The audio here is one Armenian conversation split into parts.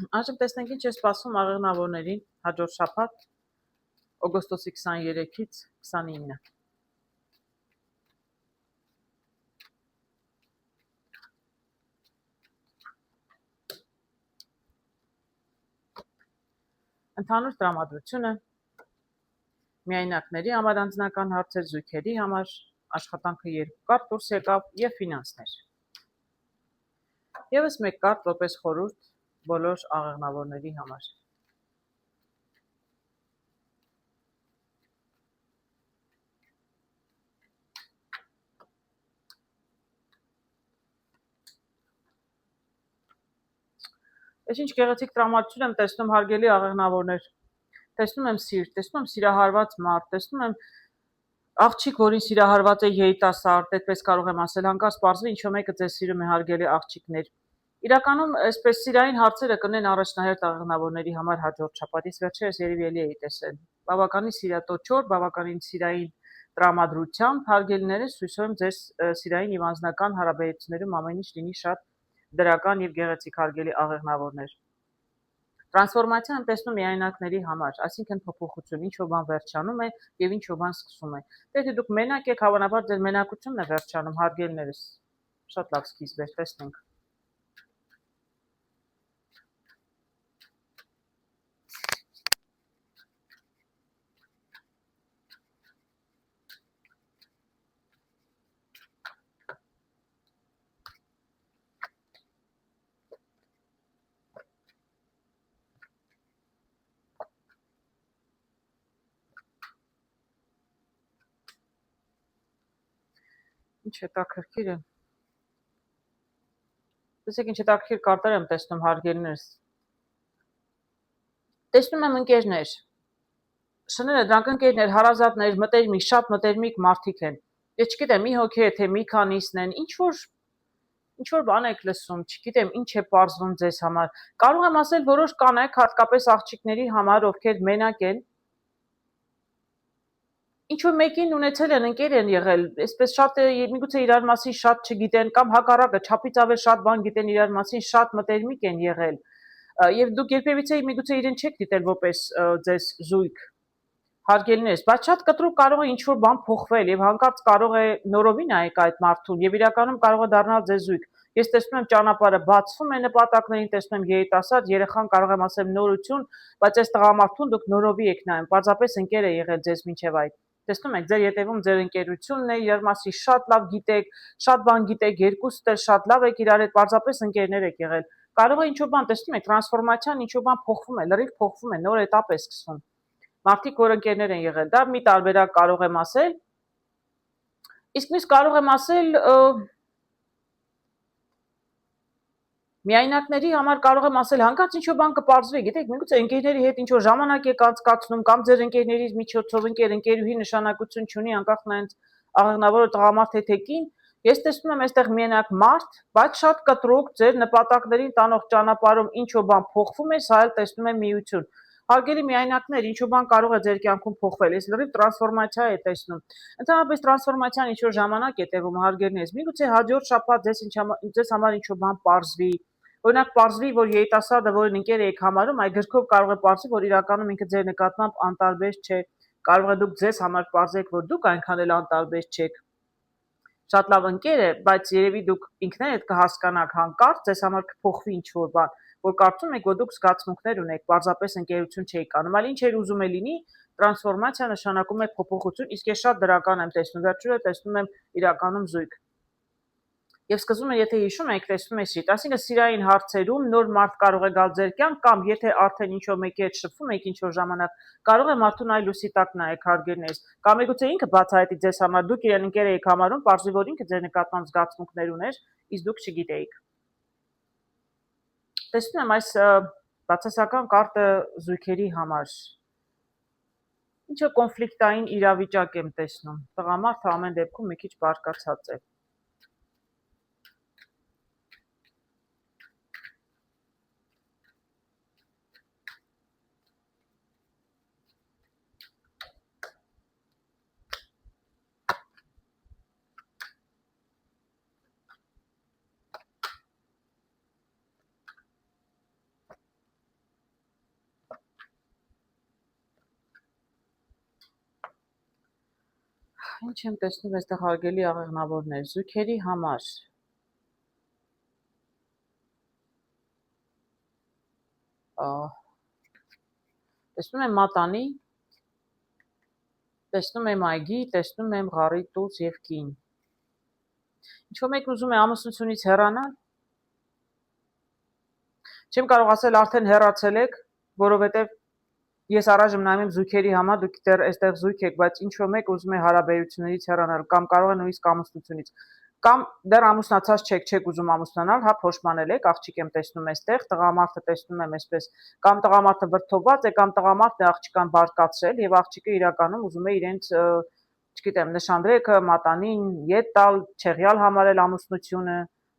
Այժմ տեսնենք ինչ է սպասվում աղեղնավորներին հաջորդ շաբաթ օգոստոսի 23-ից 29-ը։ Ընդհանուր տրամադրությունը միայնակների համար անձնական հարցեր, զույգերի համար աշխատանքը 2 կարտ դուրս եկավ եւ ֆինանսներ։ Եվս մեկ կարտ որպես խորհուրդ բոլոր աղեղնավորների համար։ Ես ինչ գեղեցիկ տրամադրություն եմ տեսնում հարգելի աղեղնավորներ։ Տեսնում եմ սիրտ, տեսնում եմ սիրահարված մարդ, տեսնում եմ աղջիկ, որին սիրահարված է երիտասարդ, այդպես կարող եմ ասել, հանկարծ պարզվի ինչ-որ մեկը ձեզ սիրում է հարգելի աղջիկներ։ Իրականում այսպես սիրային հարցերը կնեն առաջնահերթ աղեղնավորների համար հաջորդ շաբաթից վերջերս երևի էի տեսել։ Բավականին սիրատոչոր, բավականին սիրային տրամադրությամբ հարգելիներս հույսով եմ ձեր սիրային եւ անձնական հարաբերություններում ամեն ինչ լինի շատ դրական եւ գեղեցիկ հարգելի աղեղնավորներ։ Տրանսֆորմացիա եմ տեսնում միայնակների համար, այսինքն փոփոխություն, ինչ-որ բան վերջանում է եւ ինչ-որ բան սկսում է։ Եթե դուք մենակ եք, հավանաբար ձեր մենակությունն է վերջանում, հարգելիներս։ Շատ լավ սկիզբ է, տեսնենք։ Ինչ հետաքրքիր է։ Տեսեք ինչ հետաքրքիր կարտեր եմ տեսնում հարգելիներս։ Տեսնում եմ ընկերներ։ Շները դրանք ընկերներ, հարազատներ, մտերմիկ, շատ մտերմիկ մարդիկ են։ Ես չգիտեմ, մի հոգի է, թե մի քանիսն են, ինչ որ բան եք լսում, չգիտեմ, ինչ է պարզվում ձեզ համար։ Կարող եմ ասել որոշ կանայք, հատկապես աղջիկների համար, ովքեր մենակ են, ինչ-որ մեկին ունեցել են, ընկեր են եղել, այսպես շատ միգուցե իրար մասին շատ չգիտեն կամ հակառակը չափից ավել շատ բան գիտեն իրար մասին, շատ մտերմիկ են եղել։ Եվ դուք երբևիցե միգուցե իրեն չեք դիտել որպես ձեզ զույգ, հարգելիներս, բայց շատ կտրուկ կարող է ինչ-որ բան փոխվել եւ հանկարծ կարող է նորովի նայեք այդ մարդուն եւ իրականում կարող է դառնալ ձեզ զույգ։ Ես տեսնում եմ ճանապարհը բացվում է նպատակներին, տեսնում եմ երիտասարդ երեխան, կարող եմ ասել նորություն, բայց այս տղամարդուն դուք նորովի եք նայում, պարզապես ընկեր է եղել ձեզ մինչեւ այդ։ Տեսնում եք, ձեր ետևում ձեր ընկերությունն է, իրար մասին շատ լավ գիտեք, շատ բան գիտեք, երկուսդ էլ շատ լավ եք իրար հետ, պարզապես ընկերներ եք եղել։ Կարող է ինչ-որ բան, տեսնում եք, տրանսֆորմացիան ինչ-որ բան փոխվում է, լրիվ փոխվում է, նոր էտապ է սկսվում։ Մարդիկ, որ ընկերներ են եղել, դա մի տարբերակ կարող եմ ասել։ Իսկ մյուս կարող եմ ասել միայնակների համար կարող եմ ասել հանկարծ ինչ-որ բան կպարզվի, գիտեք, միգուցե ընկերների հետ ինչ-որ ժամանակ եք անցկացնում կամ ձեր ընկերներից միջոցով ընկերուհի նշանակություն չունի, անկախ նրանից աղեղնավորը տղամարդ թե կին։ Ես տեսնում եմ այստեղ միայնակ մարդ, բայց շատ կտրուկ ձեր նպատակներին տանող ճանապարհում ինչ-որ բան փոխվում է, սա էլ տեսնում եմ միություն։ Հարգելի միայնակներ, ինչ-որ բան կարող է ձեր կյանքում փոխվել, ես լրիվ տրանսֆորմացիա է տեսնում։ Ընդհանրապես տրանսֆորմացիան ինչ-որ ժամանակ է տևում, հարգելիներս, միգուցե հաջորդ շաբաթ ձեզ համար ինչ-որ բան պարզվի։ Օրինակ պարզվի, որ երիտասարդը, որին ընկեր եք համարում, այդ գրքով կարող է պարզվի, որ իրականում ինքը ձեր նկատմամբ անտարբեր չէ։ Կարող է դուք ձեզ համար պարզեք, որ դուք այնքան էլ անտարբեր չեք։ Շատ լավ ընկեր է, բայց երևի դուք ինքներդ կհասկանաք հանկարծ, ձեզ համար կփոխվի ինչ-որ բան, որ կարծում եք, որ դուք զգացմունքներ ունեք, պարզապես ընկերություն չեք անում, այլ ինչ էր ուզում է լինի, տրանսֆորմացիա նշանակում է փոփոխություն, իսկ ես շատ դրական եմ տեսնում, վերջուրը տեսնում եմ իրականում զույգ։ Եվ սկզբում եթե հիշում եք, տեսնում եք սիրտ, այսինքն սիրային հարցերում նոր մարդ կարող է գալ ձեր կյանք կամ եթե արդեն ինչ-որ մեկի հետ շփվում եք ինչ-որ ժամանակ, կարող է մարդուն այլ լույսի տակ նայեք հարգելիներս, կամ միգուցե ինքը բացահայտի ձեզ համար, դուք իրեն ընկեր եք համարում, պարզվի, որ ինքը ձեր նկատմամբ զգացմունքներ ուներ, իսկ դուք չգիտեիք։ Տեսնում եմ այս բացասական կարտը զույգերի համար։ Ինչ-որ կոնֆլիկտային իրավիճակ եմ տեսնում։ Տղամարդը ամեն դեպքում մի քիչ բարկացած է։ Ինչ եմ տեսնում այստեղ հարգելի աղեղնավորներ, զույգերի համար։ Տեսնում եմ մատանի, տեսնում եմ այգի, տեսնում եմ ղարի տուզ եւ կին։ Ինչ-որ մեկն ուզում է ամուսնությունից հեռանալ։ Չեմ կարող ասել արդեն հեռացել եք, որովհետեւ ես առայժմ նայում եմ զույգերի համար, դուք դեռ այստեղ զույգ եք, բայց ինչ-որ մեկ ուզում է հարաբերություններից հեռանալ կամ կարող է նույնիսկ ամուսնությունից։ Կամ դեռ ամուսնացած չեք ուզում ամուսնանալ, հա, փոշմանել եք, աղջիկ եմ տեսնում այստեղ, տղամարդը տեսնում եմ այսպես, կամ տղամարդը վրդովված է, կամ տղամարդն է աղջկան բարկացրել եւ աղջիկը իրականում ուզում է իրենց, չգիտեմ, նշանդրեքը, մատանին, ետ տալ, չեղյալ համարել ամուսնությունը,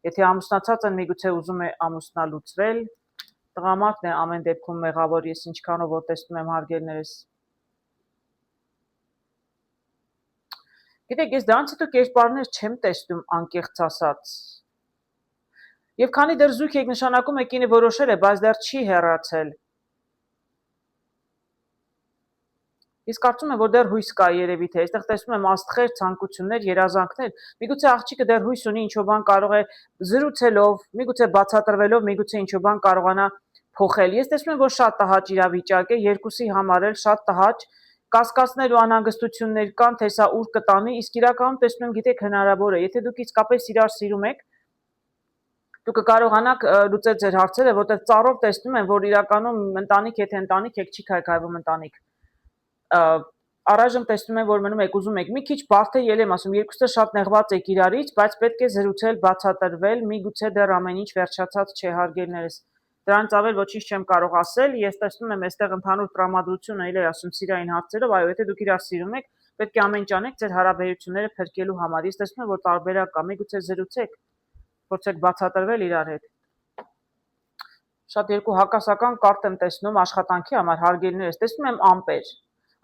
եթե ամուսնացած են, միգուցե ուզում է ամուսնալուծվել, տղամարդն է ամեն դեպքում մեղավոր, ես ինչքանով որ տեսնում եմ հարգելներս։ Գիտեք, ես դրանց հետո կերպարներ չեմ տեսնում անկեղծ ասած։ Եվ քանի դեռ զույգ եք նշանակում է կինը որոշել է, բայց դեռ չի հեռացել։ Ես կարծում եմ, որ դեռ հույս կա երևի թե, այստեղ տեսնում եմ աստղեր, ցանկություններ, երազանքներ, միգուցե աղջիկը դեռ հույս ունի ինչ-որ բան կարող է զրուցելով, միգուցե բացատրվելով, միգուցե ինչ-որ բան կարողանա փոխել։ Ես տեսնում եմ, որ շատ տհաճ իրավիճակ է, երկուսի համար էլ շատ տհաճ, կասկածներ ու անհանգստություններ կան, թե սա ուր կտանի, իսկ իրականում տեսնում եմ, գիտեք, հնարավոր է, եթե դուք իսկապես իրար սիրում եք, դուք կկարողանաք լուծել ձեր հարցերը, որտեղ ծառով տեսնում եմ, որ իրականում ընտանիք, եթե ընտանիք եք, չի քայքայվում ընտանիք։ Առայժմ տեսնում եմ, որ մնում եք ուզում եք մի քիչ բարդ է, ելեմ ասում, երկուստը շատ նեղված եք իրարից, բայց պետք է զրուցել, բացատրվել, միգուցե դեռ ամեն ինչ վերջացած չէ հարգելներս։ Դրանից ավել ոչինչ չեմ կարող ասել, ես տեսնում եմ այստեղ ընդհանուր տրամադրությունը, այլ ասում սիրային հարցերով, այո, եթե դուք իրար սիրում եք, պետք է ամեն ինչ անեք ձեր հարաբերությունները փրկելու համար։ Ես տեսնում եմ, որ տարբերակ կա, միգուցե զրուցեք, փորձեք բացատրվել իրար հետ։ Շատ երկու հակասական կարտ եմ տեսնում աշխատանքի համար հարգելներս, տեսնում եմ ամպեր։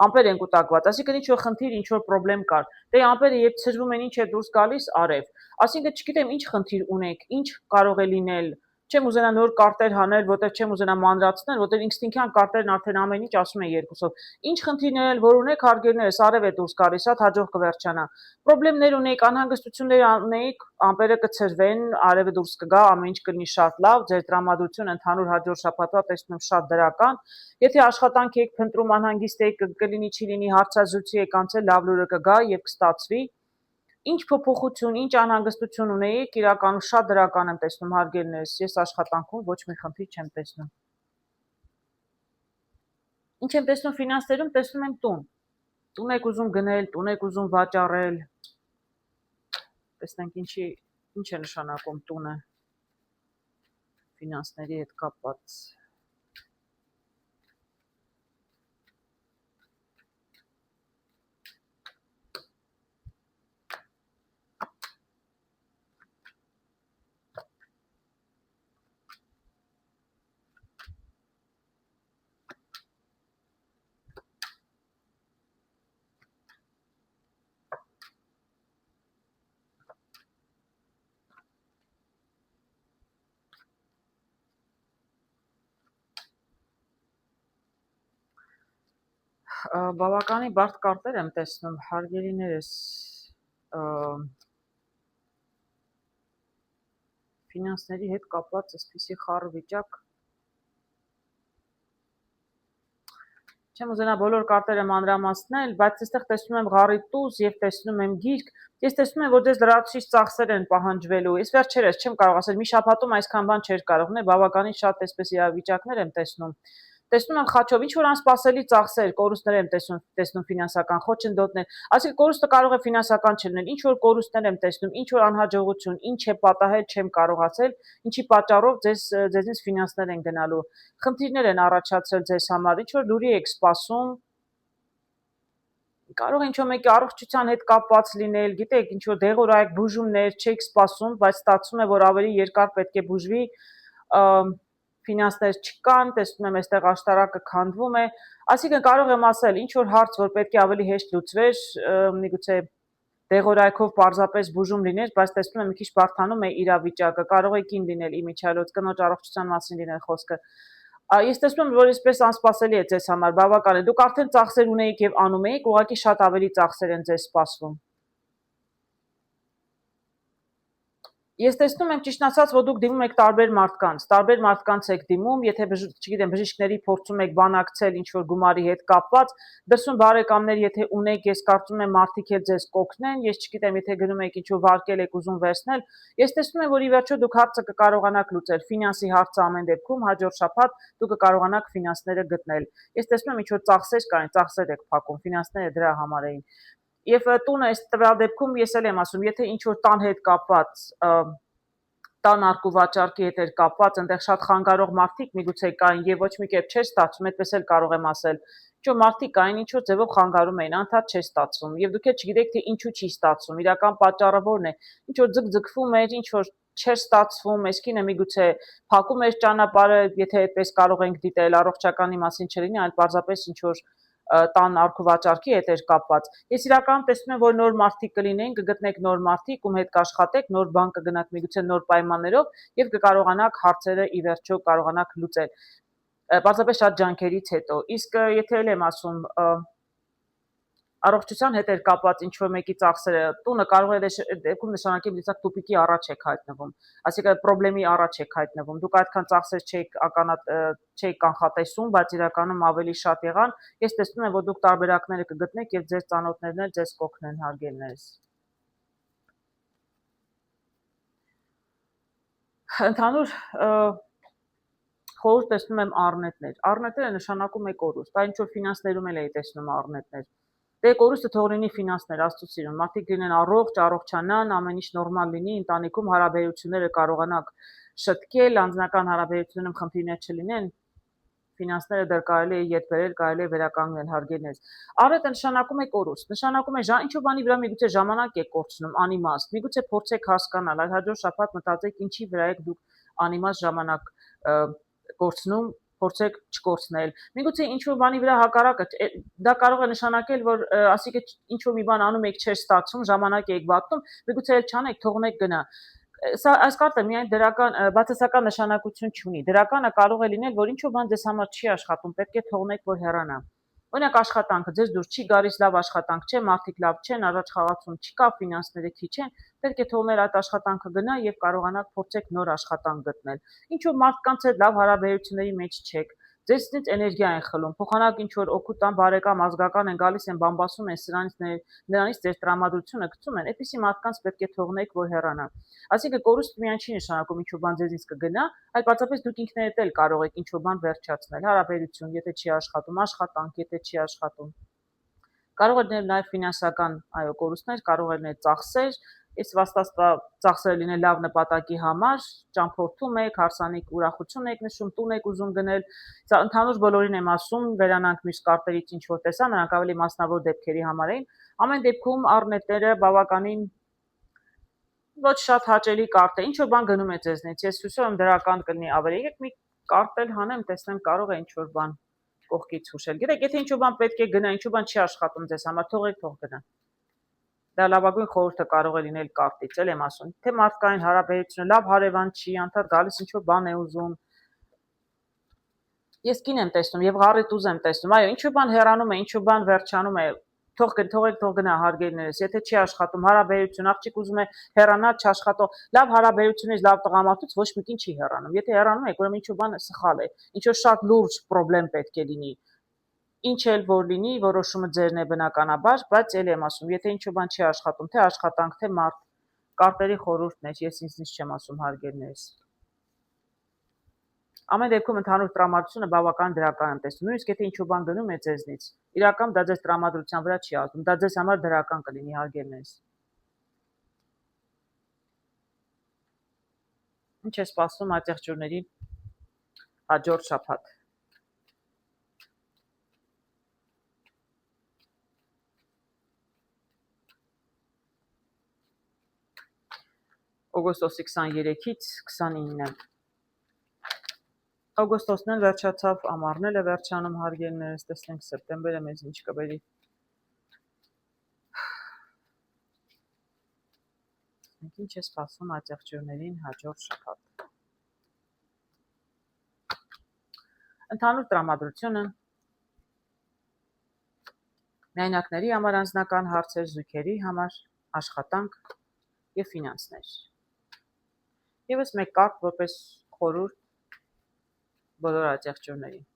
Ամպեր են կուտակված, այսինքն ինչ-որ խնդիր, ինչ-որ պրոբլեմ կար։ Դե ամպերը երբ ցրվում են, ինչ է դուրս գալիս արև։ Այսինքն չգիտեմ ինչ խնդիր ունեք, ինչ կարող է լինել։ Չեմ ուզենա նոր կարտեր հանել, որտեղ չեմ ուզենա մանրացնել, որտեղ ինստինկտյան կարտերն արդեն ամեն ինչ ասում են երկուսով։ Ինչ խնդիրներ էլ որ ունեք, հարգելներս, արև է դուրս գալիս, հա, հաջող կվերջանա։ Պրոբլեմներ ունեք, անհանգստություններ ունեք, ամպերը կցրվեն, արևը դուրս կգա, ամեն ինչ կլինի շատ լավ, ձեր տրամադրությունը ընդհանուր հաջորդ շաբաթվա տեսնում եմ շատ դրական։ Եթե աշխատանք եք փնտրում, անհանգիստ եք, կլինի չի լինի, հարցազրույցի եք անցել, լավ լուրը կգա եւ կստացվի։ Ինչ փոփոխություն, ինչ անհանգստություն ունեիք, իրականում շատ դրական եմ տեսնում հարգելներս, ես աշխատանքում ոչ մի խնդիր չեմ տեսնում։ Ինչ եմ տեսնում ֆինանսներում, տեսնում եմ տուն։ Տուն եք ուզում գնել, տուն եք ուզում վաճառել։ Տեսնենք ինչ է նշանակում տունը ֆինանսների հետ կապված։ Բավականին բարդ կարտեր եմ տեսնում, հարգելիներս, ֆինանսների հետ կապված այսպիսի խառը վիճակ։ Չեմ ուզենա բոլոր կարտերը մանրամասնել, բայց այստեղ տեսնում եմ ղարի տուզ եւ տեսնում եմ գիրք։ Ես տեսնում եմ, որ դες լրացուցիչ ծախսեր են պահանջվելու։ Ես վերջերս չեմ կարող ասել, մի շաբաթում այսքան բան չէր կարող լինել, բավականին շատ այսպես իրավիճակներ եմ տեսնում։ Տեսնում եմ խաչով, ինչ որ անսպասելի ծախսեր, կորուստներ եմ տեսնում ֆինանսական խոչընդոտներ։ Այսինքն կորուստը կարող է ֆինանսական չլինել, ինչ որ կորուստներ եմ տեսնում, ինչ որ անհաջողություն, ինչ է պատահել, չեմ կարող ասել, ինչի պատճառով ձեզնից ֆինանսներ են գնալու։ Խնդիրներ են առաջացել ձեզ համար, ինչ որ լուրի եք սպասում։ Կարող է ինչ-որ մեկի առողջության հետ կապված լինել, գիտեք, ինչ որ դեղորայք բուժումներ չեք սպասում, բայց ստացվում է, որ ավելի երկար պետք է բուժվի, ֆինանսներ չկան, տեսնում եմ այստեղ աշտարակը քանդվում է, այսինքն կարող եմ ասել, ինչ որ հարց, որ պետք է ավելի հեշտ լուծվեր, միգուցե դեղորայքով պարզապես բուժում լիներ, բայց տեսնում եմ մի քիչ բարդանում է իրավիճակը, կարող է կին լինել իմիջիալոց, կնոջ առողջության մասին լինել խոսքը։ Ես տեսնում եմ, որ այսպես անսպասելի է ձեզ համար, բավական է։ Դուք արդեն ծախսեր ունեիք եւ անում եք, ուղղակի շատ ավելի ծախսեր են ձեզ սպասվում։ Ես տեսնում եմ ճիշտ ասած, որ դուք դիմում եք տարբեր մարդկանց եք դիմում, եթե չգիտեմ, բժիշկների փորձում եք բանակցել ինչ որ գումարի հետ կապված, դրսում բարեկամներ եթե ունեք, ես կարծում եմ մարդիկ էլ ձեզ կօգնեն, ես չգիտեմ, եթե գնում եք ինչ որ վարկել եք ուզում վերցնել, ես տեսնում եմ, որ ի վերջո դուք հարցը կկարողանաք լուծել, ֆինանսի հարցը ամեն դեպքում հաջորդ շաբաթ դուք կկարողանաք ֆինանսները գտնել։ Ես տեսնում եմ ինչ որ ծախսեր կային, ծախսեր եք փակում, ֆինանսները դրա համար էին։ Եվ տունը այս տվյալ դեպքում ես էլ եմ ասում, եթե ինչ որ տան հետ կապված տան արկու վաճառքի հետ էր կապված, այնտեղ շատ խանգարող մարդիկ միգուցե կային եւ ոչ մի կերպ չէր ստացվում, այդպես էլ կարող եմ ասել։ Ինչ որ մարդիկ կային, ինչ որ ձևով խանգարում էին, անդադ չէր ստացվում եւ դուք էլ չգիտեք թե ինչու չի ստացվում, իրական պատճառը որն է։ Ինչ որ ձգձգվում էր, ինչ որ չէր ստացվում, այսքինը միգուցե փակում էր ճանապարհը, եթե այդպես կարող ենք դիտել, առողջականի մասին չլինի, այլ պարզապես ինչ որ տան արկու վաճառքի հետ էր կապված։ Ես իրականում տեսնում եմ, որ նոր մարդիկ կլինեն, կգտնեք նոր մարդիկ, ում հետ կաշխատեք, նոր բան կգնաք միգուցե նոր պայմաններով եւ կկարողանաք հարցերը ի վերջո կարողանաք լուծել։ Պարզապես շատ ջանքերից հետո։ Իսկ եթե էլ եմ ասում, առողջության հետ էր կապված ինչ որ մեկի ծախսերը, տունը կարող է դեպքում նշանակի դիցակ տուպիկի առաջ եք հայտնվում, այսինքն խնդրի առաջ եք հայտնվում, դուք այդքան ծախսեր չեք կանխատեսում, բայց իրականում ավելի շատ եղան, ես տեսնում եմ, որ դուք տարբերակները կգտնեք եւ ձեր ծանոթներն էլ ձեզ կօգնեն հարգելներս։ Ընդհանուր խորհուրդ տեսնում եմ առնետներ։ Առնետները նշանակում է կորուստ, դա ինչ որ ֆինանսներում էլ էի տեսնում առնետներ։ Դե կորուստը թող լինի ֆինանսներ, Աստծո սիրուն, մարդիկ լինեն առողջ, առողջանան, ամեն ինչ նորմալ լինի, ընտանիքում հարաբերությունները կարողանաք շտկել, անձնական հարաբերություններում խնդիրներ չլինեն, ֆինանսները դեռ կարելի է ետ բերել, կարելի է վերականգնել հարգելներս։ Առետը նշանակում է կորուստ, նշանակում է ինչ որ բանի վրա միգուցե ժամանակ եք կորցնում, անիմաստ, միգուցե փորձեք հասկանալ, այլ հաջորդ շաբաթ մտածեք ինչի վրա եք դուք անիմաստ ժամանակ կորցնում, փորձեք չկորցնել։ Միգուցե ինչ որ բանի վրա հակառակը դա կարող է նշանակել, որ ասիկը ինչ որ մի բան անում եք չէր ստացվում, ժամանակ եք վատնում, միգուցե էլ չանեք, թողնեք գնա։ Սա այս կարտը միայն դրական բացասական նշանակություն չունի։ Դրականը կարող է լինել, որ ինչ որ բան ձեզ համար չի աշխատում, պետք է թողնեք, որ հեռանա։ Օրինակ աշխատանքը ձեզ դուր չի գալիս, լավ աշխատանք չէ, մարդիկ լավ չեն, առաջ խաղացում չկա, ֆինանսները քիչ են, պետք է թողնել այդ աշխատանքը գնա եւ կարողանաք փորձեք նոր աշխատանք գտնել։ Ինչ որ մարդկանց հետ լավ հարաբերությունների մեջ չեք, ձեզնից էներգիա են խլում, փոխանակ ինչ որ օգուտ տան բարեկամ ազգական են գալիս են բամբասում են նրանից ձեր տրամադրությունը գցում են, այդպիսի մարդկանց պետք է թողնեք, որ հեռանա։ Այսինքն կորուստ միայն չի նշանակում ինչ որ բան ձեզից կգնա, այլ պարզապես դուք ինքներդ էլ կարող եք ինչ որ բան վերջացնել, հարաբերություն, եթե չի աշխատում, աշխատանք, եթե չի աշխատում։ Կարող է լինել նաև ֆինանսական, այո, կորուստներ, կարող է լինել ծախսեր, Ես վաստաստա ծախսերը լինել լավ նպատակի համար, ճամփորդում եք, հարսանիք ուրախություն եք նշում, տուն եք ուզում գնել, սա ընդհանուր բոլորին եմ ասում, վերանանք մյուս կարտերից ինչ որ տեսա, նրանք ավելի մասնավոր դեպքերի համար էին, ամեն դեպքում առնետները բավականին ոչ շատ հաճելի կարտ է, ինչ որ բան գնում է ձեզնից, ես հուսով եմ դրական կլինի ավելի, եկեք մի կարտ էլ հանեմ, տեսնեմ կարող է ինչ որ բան կողքից հուշել, գիտեք, եթե ինչ որ բան պետք է գնա, ինչ որ բան չի աշխատում ձեզ համար, թողեք թող գնա։ Դա լավագույն խորհուրդը կարող է լինել կարտից, էլ եմ ասում, թե մարդկային հարաբերությունը լավ հարևան չի, անդադ գալիս ինչ որ բան է ուզում։ Ես կին եմ տեսնում եւ ղարիտուզ եմ տեսնում, այո, ինչ որ բան հեռանում է, ինչ որ բան վերջանում է, թողեք գնա հարգելներս, եթե չի աշխատում հարաբերություն, աղջիկ ուզում է հեռանալ, չաշխատող, լավ հարաբերությունից, լավ տղամարդուց ոչ մի կին չի հեռանում։ Եթե հեռանում եք, ուրեմն ինչ որ բան սխալ է, ինչ որ շատ լուրջ խնդրեմ պետք է լինի։ Ինչ էլ որ լինի, որոշումը ձերն է բնականաբար, բայց ել եմ ասում, եթե ինչ որ բան չի աշխատում, թե աշխատանք, թե մարդ, կարտերի խորհուրդն է, ես ինձնից չեմ ասում հարգելներս։ Ամեն դեպքում ընդհանուր տրամադրությունը բավական դրական եմ տեսնում, նույնիսկ եթե ինչ որ բան գնում է ձեզնից, իրական դա ձեզ տրամադրության վրա չի ազդում, դա ձեզ համար դրական կլինի հարգելներս։ Ինչ է սպասվում այդ եղջյուրների հաջորդ շաբաթ։ Օգոստոսի 23-ից 29-ը։ Օգոստոսն էլ վերջացավ, ամառն էլ է վերջանում հարգելներս, տեսնենք սեպտեմբերը մեզ ինչ կբերի։ Ինչ է սպասվում այդ եղջյուրներին հաջորդ շաբաթ։ Ընդհանուր տրամադրությունը միայնակների համար անձնական հարցեր, զույգերի համար աշխատանք եւ ֆինանսներ։ Եվս մեկ կարտ որպես խորհուրդ բոլոր աջակցողներին։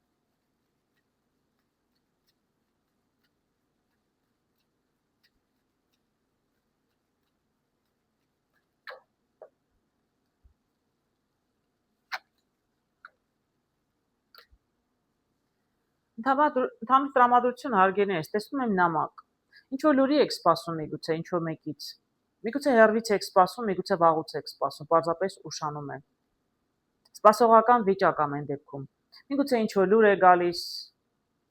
Ընդհանուր տրամադրություն հարգելիներս, տեսնում եմ նամակ։ Ինչ որ լուրի եք սպասում միգուցե ինչ որ մեկից։ Միգուցե հերվից եք սպասում, միգուցե վաղուց եք սպասում, պարզապես ուշանում եք։ Սպասողական վիճակ ամեն դեպքում։ Միգուցե ինչ որ լուր է գալիս,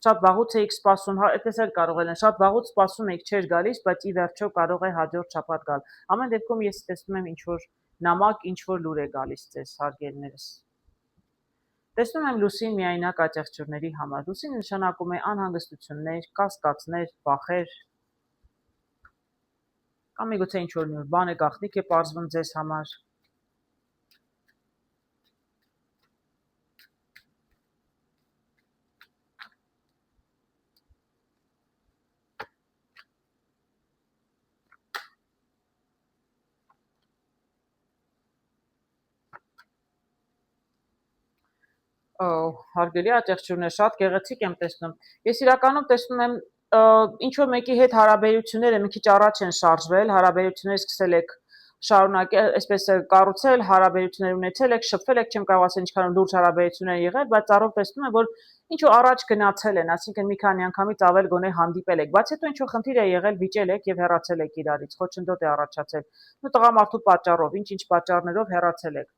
շատ վաղուց եք սպասում, այդպես էլ կարող է լինել, շատ վաղուց սպասում եք, չէր գալիս, բայց ի վերջո կարող է հաջորդ շաբաթ գալ։ Ամեն դեպքում ես տեսնում եմ ինչ որ նամակ, ինչ որ լուր է գալիս ձեզ հարգելիներս։ Տեսնում եմ լուսին միայնակ աջակցողների համար։ Լուսին նշանակում է անհանգստություններ, կասկածներ, վախեր, կամ միգուցե ինչ-որ նոր բան է, գաղտնիք է պարզվում ձեզ համար։ Հարգելի աջակցողներ, շատ գեղեցիկ եմ տեսնում։ Ես իրականում տեսնում եմ ինչ որ մեկի հետ հարաբերությունները մի քիչ առաջ են շարժվել, հարաբերությունները սկսել եք շարունակել, այսպես կառուցել, հարաբերություններ ունեցել եք, շփվել եք, չեմ կարող ասել ինչքան լուրջ հարաբերություններ եղել, բայց առով տեսնում եմ, որ ինչ որ առաջ գնացել են, այսինքն մի քանի անգամից ավել գոնե հանդիպել եք, բայց հետո ինչ որ խնդիր է եղել, վիճել եք եւ հեռացել եք իրարից, խոչընդոտ է առաջացել։ Ու տղամարդու պատճառով, ինչ-ինչ պատճառներով հեռացել եք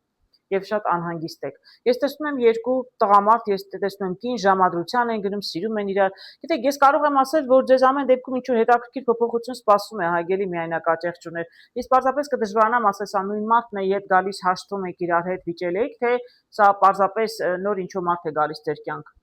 եւ շատ անհանգիստ եք։ Ես տեսնում եմ երկու տղամարդ, ես տեսնում եմ կին ժամադրության են գնում, սիրում են իրար։ Գիտեք, ես կարող եմ ասել, որ ձեզ ամեն դեպքում ինչ-որ հետաքրքիր փոփոխություն սպասում է, հարգելի միայնակ աջակցողներ։ Ես պարզապես կդժվարանամ ասել, սա նույն մարդն է, երբ գալիս հաշտվում եք իրար հետ վիճել եք, թե սա պարզապես նոր ինչ-որ մարդ է գալիս ձեր կյանք։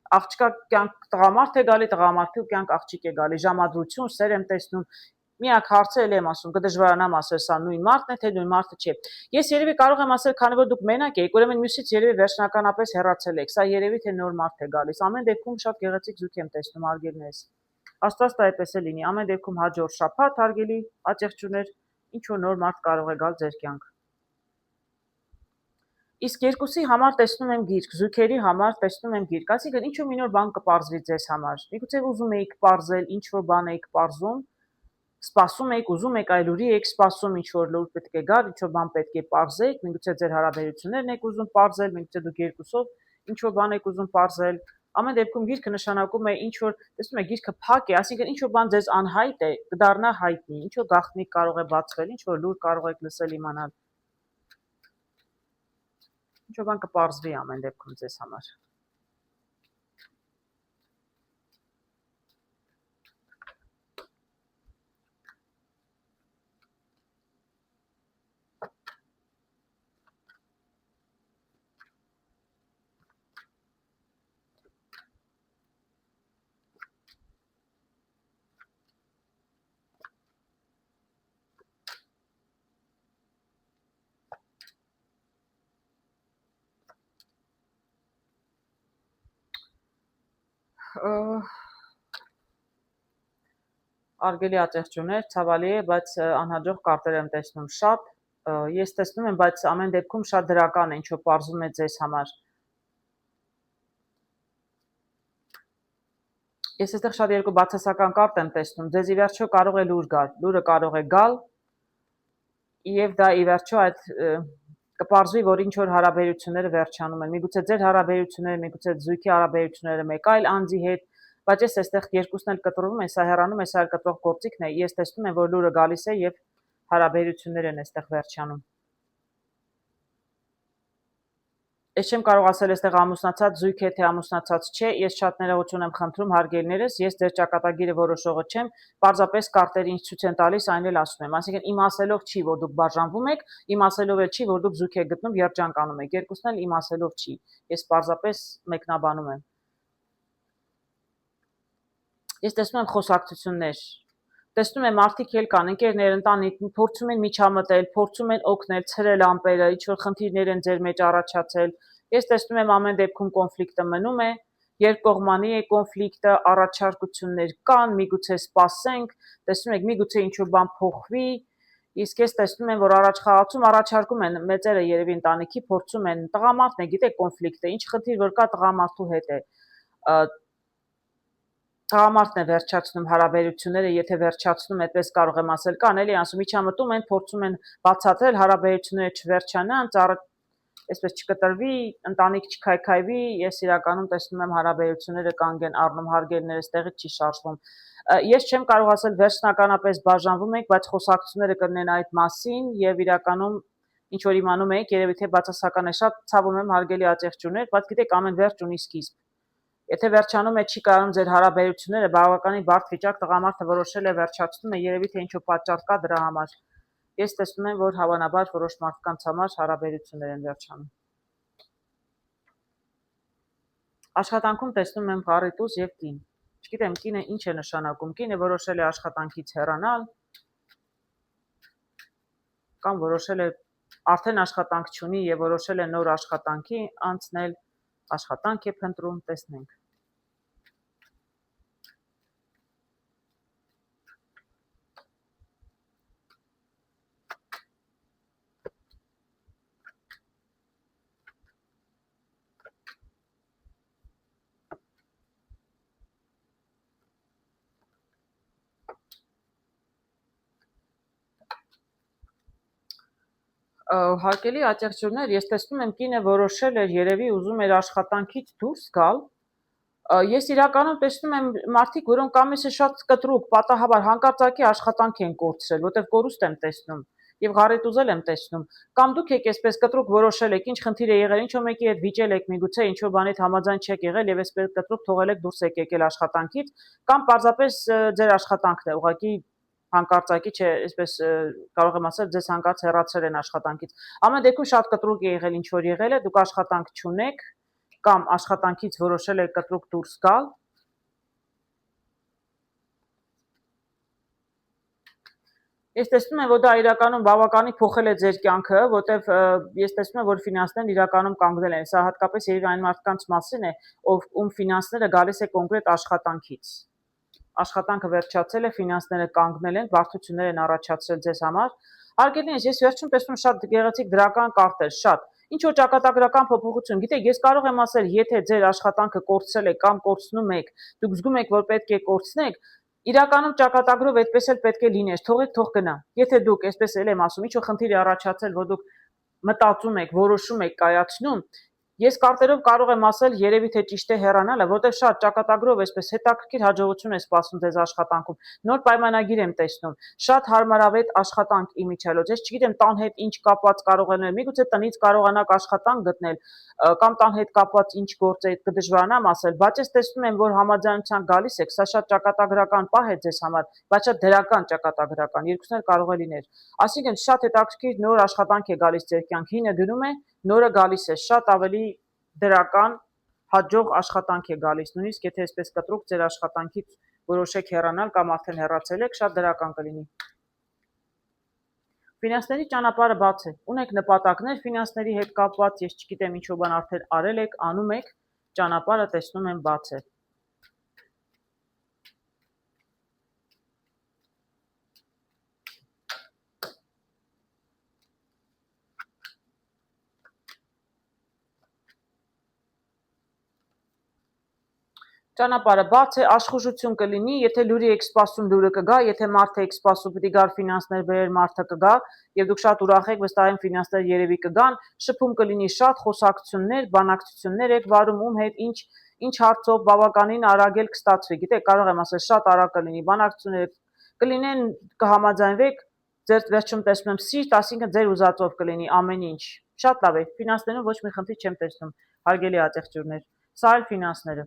Աղջկա կյանք տղամարդ է գալի, տղամարդու կյանք աղջիկ է գալի, ժամադրություն, սեր եմ տեսնում։ Միակ հարցը էլ եմ ասում, կդժվարանամ ասել, սա նույն մարդն է, թե նույն մարդը չէ։ Ես երևի կարող եմ ասել, քանի որ դուք մենակ եք, ուրեմն մյուսից երևի վերջնականապես հեռացել եք։ Սա երևի թե նոր մարդ է գալիս։ Ամեն դեպքում շատ գեղեցիկ զույգ եմ տեսնում արգելներս։ Աստված տա այդպես է լինի։ Ամեն դեպքում հաջորդ շաբաթ հարգելի աջակցություններ, ինչ որ նոր մարդ կարող է գալ ձեր կյանք։ Իսկ երկուսի համար տեսնում եմ գիրք, զույգերի համար տեսնում եմ գիրք, այսինքն ինչ որ մի նոր բան կպարզվի ձեզ համար։ Միգուցե ուզում եք պարզել, ինչ որ բան եք պարզում, սպասում եք, ուզում եք այլ լուրի եք սպասում, ինչ որ լուր պետք է գա, ինչ որ բան պետք է պարզեք, միգուցե ձեր հարաբերություններն եք ուզում պարզել, միգուցե դուք երկուսով ինչ որ բան եք ուզում պարզել։ Ամեն դեպքում գիրքը նշանակում է ինչ որ, տեսնում եք, գիրքը փակ է, այսինքն ինչ որ բան ձեզ անհայտ է, կդառնա հայտնի, ինչ որ գաղտնիք կարող է բացվել, ինչ որ լուր կարող եք լսել իմանալ։ Ինչ որ բան կպարզվի ամեն դեպքում ձեզ համար։ Արգելի աջակցություններ, ցավալի է, բայց անհաջող կարտեր եմ տեսնում շատ։ Ես տեսնում եմ, բայց ամեն դեպքում շատ դրական է, ինչ որ պարզվում է ձեզ համար։ Ես այստեղ շատ երկու բացասական կարտ եմ տեսնում։ Ձեզ ի վերջո կարող է լուր գալ, լուրը կարող է գալ, եւ դա ի վերջո այդ կպարզվի, որ ինչ որ հարաբերությունները վերջանում են։ Միգուցե ձեր հարաբերությունները, միգուցե զույգի հարաբերությունները մեկ այլ անձի հետ, բայց ես այստեղ երկուսն էլ կտրվում են, սա հեռանում է, սա էլ կտրող գործիքն է։ Ես տեսնում եմ, որ լուրը գալիս է եւ հարաբերություններ են այստեղ վերջանում։ Ես չեմ կարող ասել այստեղ ամուսնացած զույգ է, թե ամուսնացած չէ, ես շատ ներողություն եմ խնդրում հարգելիներս, ես ձեր ճակատագիրը որոշողը չեմ, պարզապես կարտերը ինձ ցույց են տալիս, այն էլ ասում եմ, այսինքն իմ ասելով չի, որ դուք բաժանվում եք, իմ ասելով էլ չի, որ դուք զույգ եք գտնում, երջանկանում եք, երկուսն էլ իմ ասելով չի, ես պարզապես մեկնաբանում եմ։ Ես տեսնում եմ խոսակցություններ, տեսնում եմ մարդիկ էլ կան, ընկերներ, ընտանիք, փորձում են միջամտել, փորձում են օգնել, ցրել ամպերը, ինչ որ խնդիրներ են ձեր մեջ առաջացել։ Ես տեսնում եմ ամեն դեպքում կոնֆլիկտը մնում է, երկկողմանի է կոնֆլիկտը, առաջարկություններ կան, միգուցե սպասենք, տեսնում եք, միգուցե ինչ որ բան փոխվի, Իսկ ես տեսնում եմ, որ առաջխաղացում առաջարկում են մեծերը երևի ընտանիքի փորձում են տղամարդն է, գիտեք, կոնֆլիկտը, ինչ խնդիր որ կա տղամարդու հետ է։ Տղամարդն է վերջացնում հարաբերությունները, եթե վերջացնում, այդպես կարող եմ ասել, կան էլի ասում, իջամտում են, փորձում են բացատրել հարաբերությունները չվերջանան, այսպես չկտրվի, ընտանիք չքայքայվի, ես իրականում տեսնում եմ հարաբերությունները կանգ են առնում, հարգելիներս տեղից չի շարժվում։ Ես չեմ կարող ասել վերջնականապես բաժանվում ենք, բայց խոսակցությունները կլինեն այդ մասին եւ իրականում ինչ որ իմանում եք, երևի թե բացասական է, շատ ցավում եմ հարգելի աջակցություններ, բայց գիտեք ամեն վերջ ունի սկիզբ։ Եթե վերջանում է չի կարում ձեր հարաբերությունները, բավականին բարդ վիճակ տղամարդը որոշել է վերջացնում է, երևի թե ինչ-որ պատճառ կա դրա համար։ Ես տեսնում եմ, որ հավանաբար որոշ մարդկանց համար հարաբերություններ են վերջանում։ Աշխատանքում տեսնում եմ ղարիտուզ եւ կին։ Չգիտեմ, կինը ինչ է նշանակում։ Կինը որոշել է աշխատանքից հեռանալ կամ որոշել է արդեն աշխատանք չունի եւ որոշել է նոր աշխատանքի անցնել, աշխատանք է փնտրում, տեսնենք։ Հարգելի աջակցություններ, ես տեսնում եմ կինը որոշել էր երևի ուզում էր աշխատանքից դուրս գալ։ Ես իրականում տեսնում եմ մարդիկ, որոնք կամեսը շատ կտրուկ, պատահաբար հանկարծակի աշխատանք են կորցրել, որտեղ կորուստ եմ տեսնում եւ ղարետուզել եմ տեսնում։ Կամ դուք եք այսպես կտրուկ որոշել եք, ինչ խնդիր է եղել, ինչ-որ մեկի հետ վիճել եք, միգուցե ինչ-որ բանի հետ համաձայն չեք եղել եւ այսպես կտրուկ թողել եք դուրս եկել աշխատանքից, կամ պարզապես ձեր աշխատանքն է, ուղղակի հանկարծակի չէ, այսպես կարող եմ ասել, ձեզ հանկարծ հեռացել են աշխատանքից։ Ամեն դեպքում շատ կտրուկ է եղել, ինչ որ եղել է, դուք աշխատանք չունեք կամ աշխատանքից որոշել եք կտրուկ դուրս գալ։ Ես տեսնում եմ, որ դա իրականում բավականին փոխել է ձեր կյանքը, որտեվ ես տեսնում եմ, որ ֆինանսներն իրականում կանգնել են։ Սա հատկապես երևի այն մարդկանց մասին է, ում ֆինանսները գալիս է կոնկրետ աշխատանքից։ Աշխատանքը վերջացել է, ֆինանսները կանգնել են, բարդություններ են առաջացրել ձեզ համար։ Հարգելիներս, ես վերջում տեսնում շատ գեղեցիկ դրական կարտեր, շատ։ Ինչ որ ճակատագրական փոփոխություն, գիտեք, ես կարող եմ ասել, եթե ձեր աշխատանքը կորցրել եք կամ կորցնում եք, դուք զգում եք, որ պետք է կորցնեք, իրականում ճակատագրով այդպես էլ պետք է լիներ, թողեք, թող գնա։ Եթե դուք, այսպես էլ եմ ասում, ինչ որ խնդիր է առաջացել, որ դուք մտածում եք, որոշում եք, կայացնում, ես կարտերով կարող եմ ասել, երևի թե ճիշտ է հեռանալը, որտեղ շատ ճակատագրով այսպես հետաքրքիր հաջողություն է սպասում ձեզ աշխատանքում։ Նոր պայմանագիր եմ տեսնում, շատ հարմարավետ աշխատանք իմիջիալոց։ Ես չգիտեմ տան հետ ինչ կապված կարող են, միգուցե տնից կարողանաք աշխատանք գտնել, կամ տան հետ կապված ինչ գործ է, կդժվարանամ ասել, բայց ես տեսնում եմ, որ համաձայնության գալիս եք, սա շատ ճակատագրական պահ է ձեզ համար, բայց շատ դրական ճակատագրական, երկուսն էլ կարող է լինել։ Այսինքն շատ հետաքրքիր նոր աշխատանք է գալիս ձեր կյանք, հինը գնում է, նորը գալիս է, շատ ավելի դրական հաջող աշխատանք է գալիս, նույնիսկ եթե այսպես կտրուկ ձեր աշխատանքից որոշեք հեռանալ կամ արդեն հեռացել եք, շատ դրական կլինի։ Ֆինանսների ճանապարհը բաց է, ունեք նպատակներ ֆինանսների հետ կապված, ես չգիտեմ ինչ-որ բան արդեն արել եք, անում եք, ճանապարհը տեսնում եմ բաց է։ Ճանապարհը բաց է, աշխուժություն կլինի, եթե լուրի եք սպասում, լուրը կգա, եթե մարդ եք սպասում, պիտի գար ֆինանսներ բերել, մարդը կգա, եւ դուք շատ ուրախ եք, վստահ եմ ֆինանսներ երևի կգան, շփում կլինի շատ, խոսակցություններ, բանակցություններ եք վարում, ում հետ ինչ հարցով բավականին արագ էլ կստացվի, գիտեք, կարող եմ ասել, շատ արագ կլինի, բանակցություններ կլինեն, կհամաձայնվեք, ձեր վերջում տեսնում եմ սիրտ, այսինքն ձեր ուզածով կլինի ամեն ինչ։ Շատ լավ է, ֆինանսներում ոչ մի խնդիր չեմ տեսնում, հարգելի աջակցություններ, սա էլ ֆինանսները։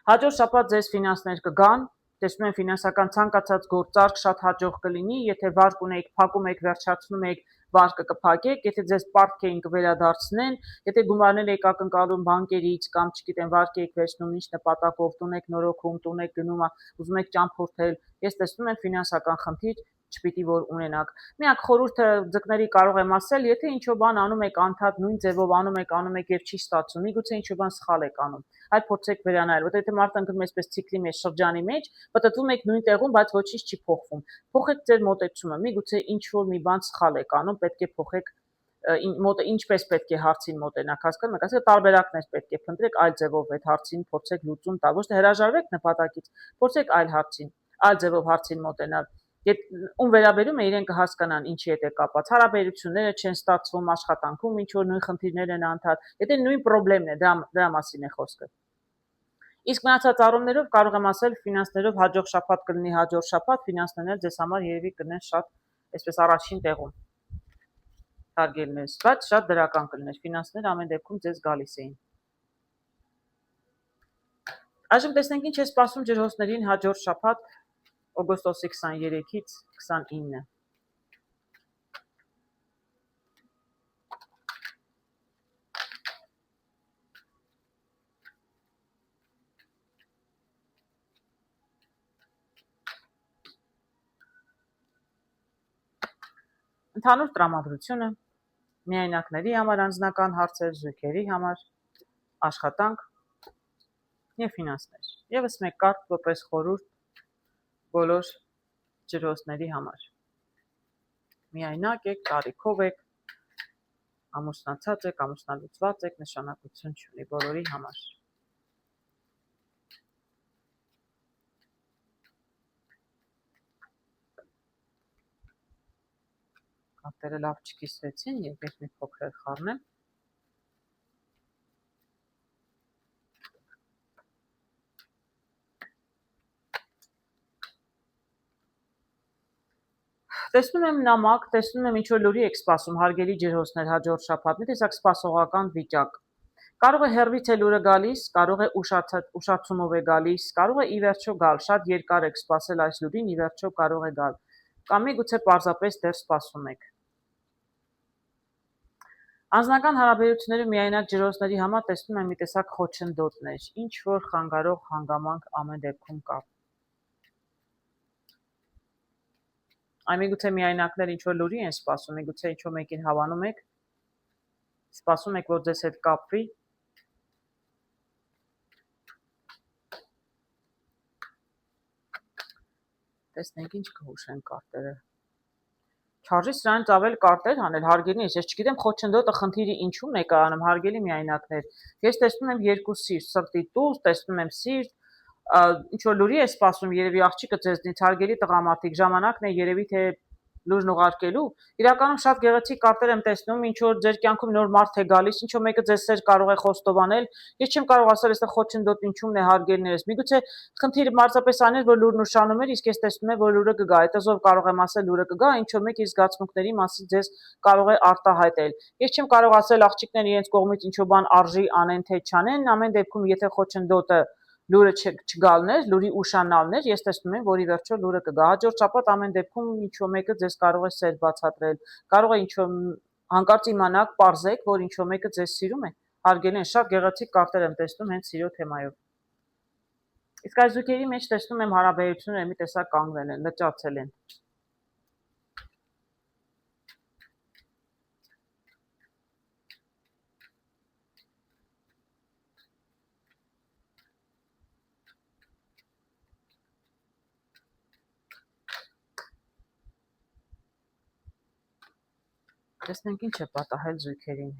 Հաջորդ շաբաթ ձեզ ֆինանսներ կգան, տեսնում եմ ֆինանսական ցանկացած գործարք շատ հաջող կլինի, եթե վարկ ունեք, փակում եք, վերջացնում եք, վարկը կփակեք, եթե ձեզ պարտքերին կվերադարձնեն, եթե գումարներ եք ակնկալում բանկերից կամ չգիտեմ վարկ եք վերցնում ինչ նպատակով, տուն եք նորոգում, տուն եք գնում, ուզում եք ճամփորդել, ես տեսնում եմ ֆինանսական խնդիր չպիտի որ ունենաք։ Միակ խորհուրդը ձկների կարող եմ ասել, եթե ինչ-որ բան անում եք անդադ նույն ձևով անում եք եւ չի ստացվում, միգուցե ինչ-որ բան սխալ եք անում, այլ փորձեք վերանայել, որտեղ եթե մարդը ընկնում է այսպես ցիկլի մեջ, շրջանի մեջ, պատտվում եք նույն տեղում, բայց ոչինչ չի փոխվում։ Փոխեք ձեր մոտեցումը, միգուցե ինչ-որ մի բան սխալ եք անում, պետք է փոխեք ինչպես պետք է հարցին մոտենաք, հասկանում եք, ասել տարբերակներ պետք է փնտրեք, այլ ձևով այդ հարցին փորձեք լուծում տալ, ոչ թե հրաժարվեք նպատակից, փորձեք այլ ձևով հարցին մոտենալ։ Ում վերաբերում է իրեն կհասկանան ինչի հետ է կապված, հարաբերությունները չեն ստացվում, աշխատանքում ինչ որ նույն խնդիրներ են անդադ, եթե նույն խնդիրն է, դրա մասին է խոսքը։ Իսկ մնացած առումներով կարող եմ ասել ֆինանսներով հաջող շաբաթ կլինի, հաջող շաբաթ ֆինանսներն ձեզ համար երևի կլինեն շատ այսպես առաջին տեղում հարգելիներս, բայց շատ դրական կլիներ, ֆինանսները ամեն դեպքում ձեզ գալիս էին։ Այժմ տեսնենք ինչ է սպասում ջրհոսներին հաջորդ շաբաթ օգոստոսի 23-ից 29։ Ընդհանուր տրամադրությունը միայնակների համար անձնական հարցեր, զույգերի համար, աշխատանք եւ ֆինանսներ։ Եվս մեկ կարդ որպես խորհուրդ բոլոր ջրհոսների համար։ Միայնակ եք, տարիքով եք, ամուսնացած եք, ամուսնալուծված եք, նշանակություն չունի բոլորի համար։ Կարտերը լավ չկիսվեցին, եկեք մի փոքր խառնեմ։ Տեսնում եմ նամակ, տեսնում եմ ինչ-որ լուրի եք սպասում, հարգելի ջրհոսներ հաջորդ շաբաթ, մի տեսակ սպասողական վիճակ։ Կարող է հեռվից է լուրը գալիս, կարող է ուշացումով է գալիս, կարող է ի վերջո գալ, շատ երկար եք սպասել այս լուրին, ի վերջո կարող է գալ, կամ միգուցե պարզապես դեռ սպասում եք։ Անձնական հարաբերությունների միայնակ ջրհոսների համար տեսնում եմ մի տեսակ խոչընդոտներ, ինչ որ խանգարող հանգամանք ամեն դեպքում կա։ Այ միգուցե միայնակներ ինչ որ լուրի են սպասում, միգուցե ինչ որ մեկին հավանում եք, սպասում եք, որ ձեզ հետ կապվի։ Տեսնենք ինչ կհուշեն կարտերը։ Չարժի սրանից ավել կարտեր անել, հարգելիներս, ես չգիտեմ խոչընդոտը խնդիրը ինչու՞մն է կայանում, հարգելի միայնակներ։ Ես տեսնում եմ երկու սիրտ, սրտի տուզ, տեսնում եմ սիրտ, ինչ որ լուրի է սպասում, երևի աղջիկը ձեզնից, հարգելի տղամարդիկ, ժամանակն է երևի թե լուրն ուղարկելու։ Իրականում շատ գեղեցիկ կարտեր եմ տեսնում, ինչ որ ձեր կյանքում նոր մարդ է գալիս, ինչ որ մեկը ձեզ սեր կարող է խոստովանել։ Ես չեմ կարող ասել, այստեղ խոչընդոտ ինչու՞մն է, հարգելիներս։ Միգուցե խնդիրը մարզապես այն էր, որ լուրն ուշանում էր, իսկ ես տեսնում եմ, որ լուրը կգա։ Այդտեղով կարող եմ ասել լուրը կգա, ինչ որ մեկ իր զգացմունքների մասին ձեզ կարող է արտահայտել։ Ես չեմ կարող ասել աղջիկները իրենց կողմից ինչ որ բան արժի անեն թե չանեն, ամեն դեպքում եթե խոչընդոտը լուրը չգալներ, լուրի ուշանալներ, ես տեսնում եմ, որ ի վերջո լուրը կգա։ Հաջորդ շաբաթ ամեն դեպքում ինչ որ մեկը ձեզ կարող է սեր բացատրել, կարող է ինչ որ հանկարծ իմանաք, պարզեք, որ ինչ որ մեկը ձեզ սիրում է։ Հարգելի են, շատ գեղեցիկ կարտեր եմ տեսնում հենց սիրո թեմայով։ Իսկ այս զույգերի մեջ տեսնում եմ հարաբերությունները մի տեսակ կանգնել են, լճացել են։ Տեսնենք ինչ է պատահել զույգերին։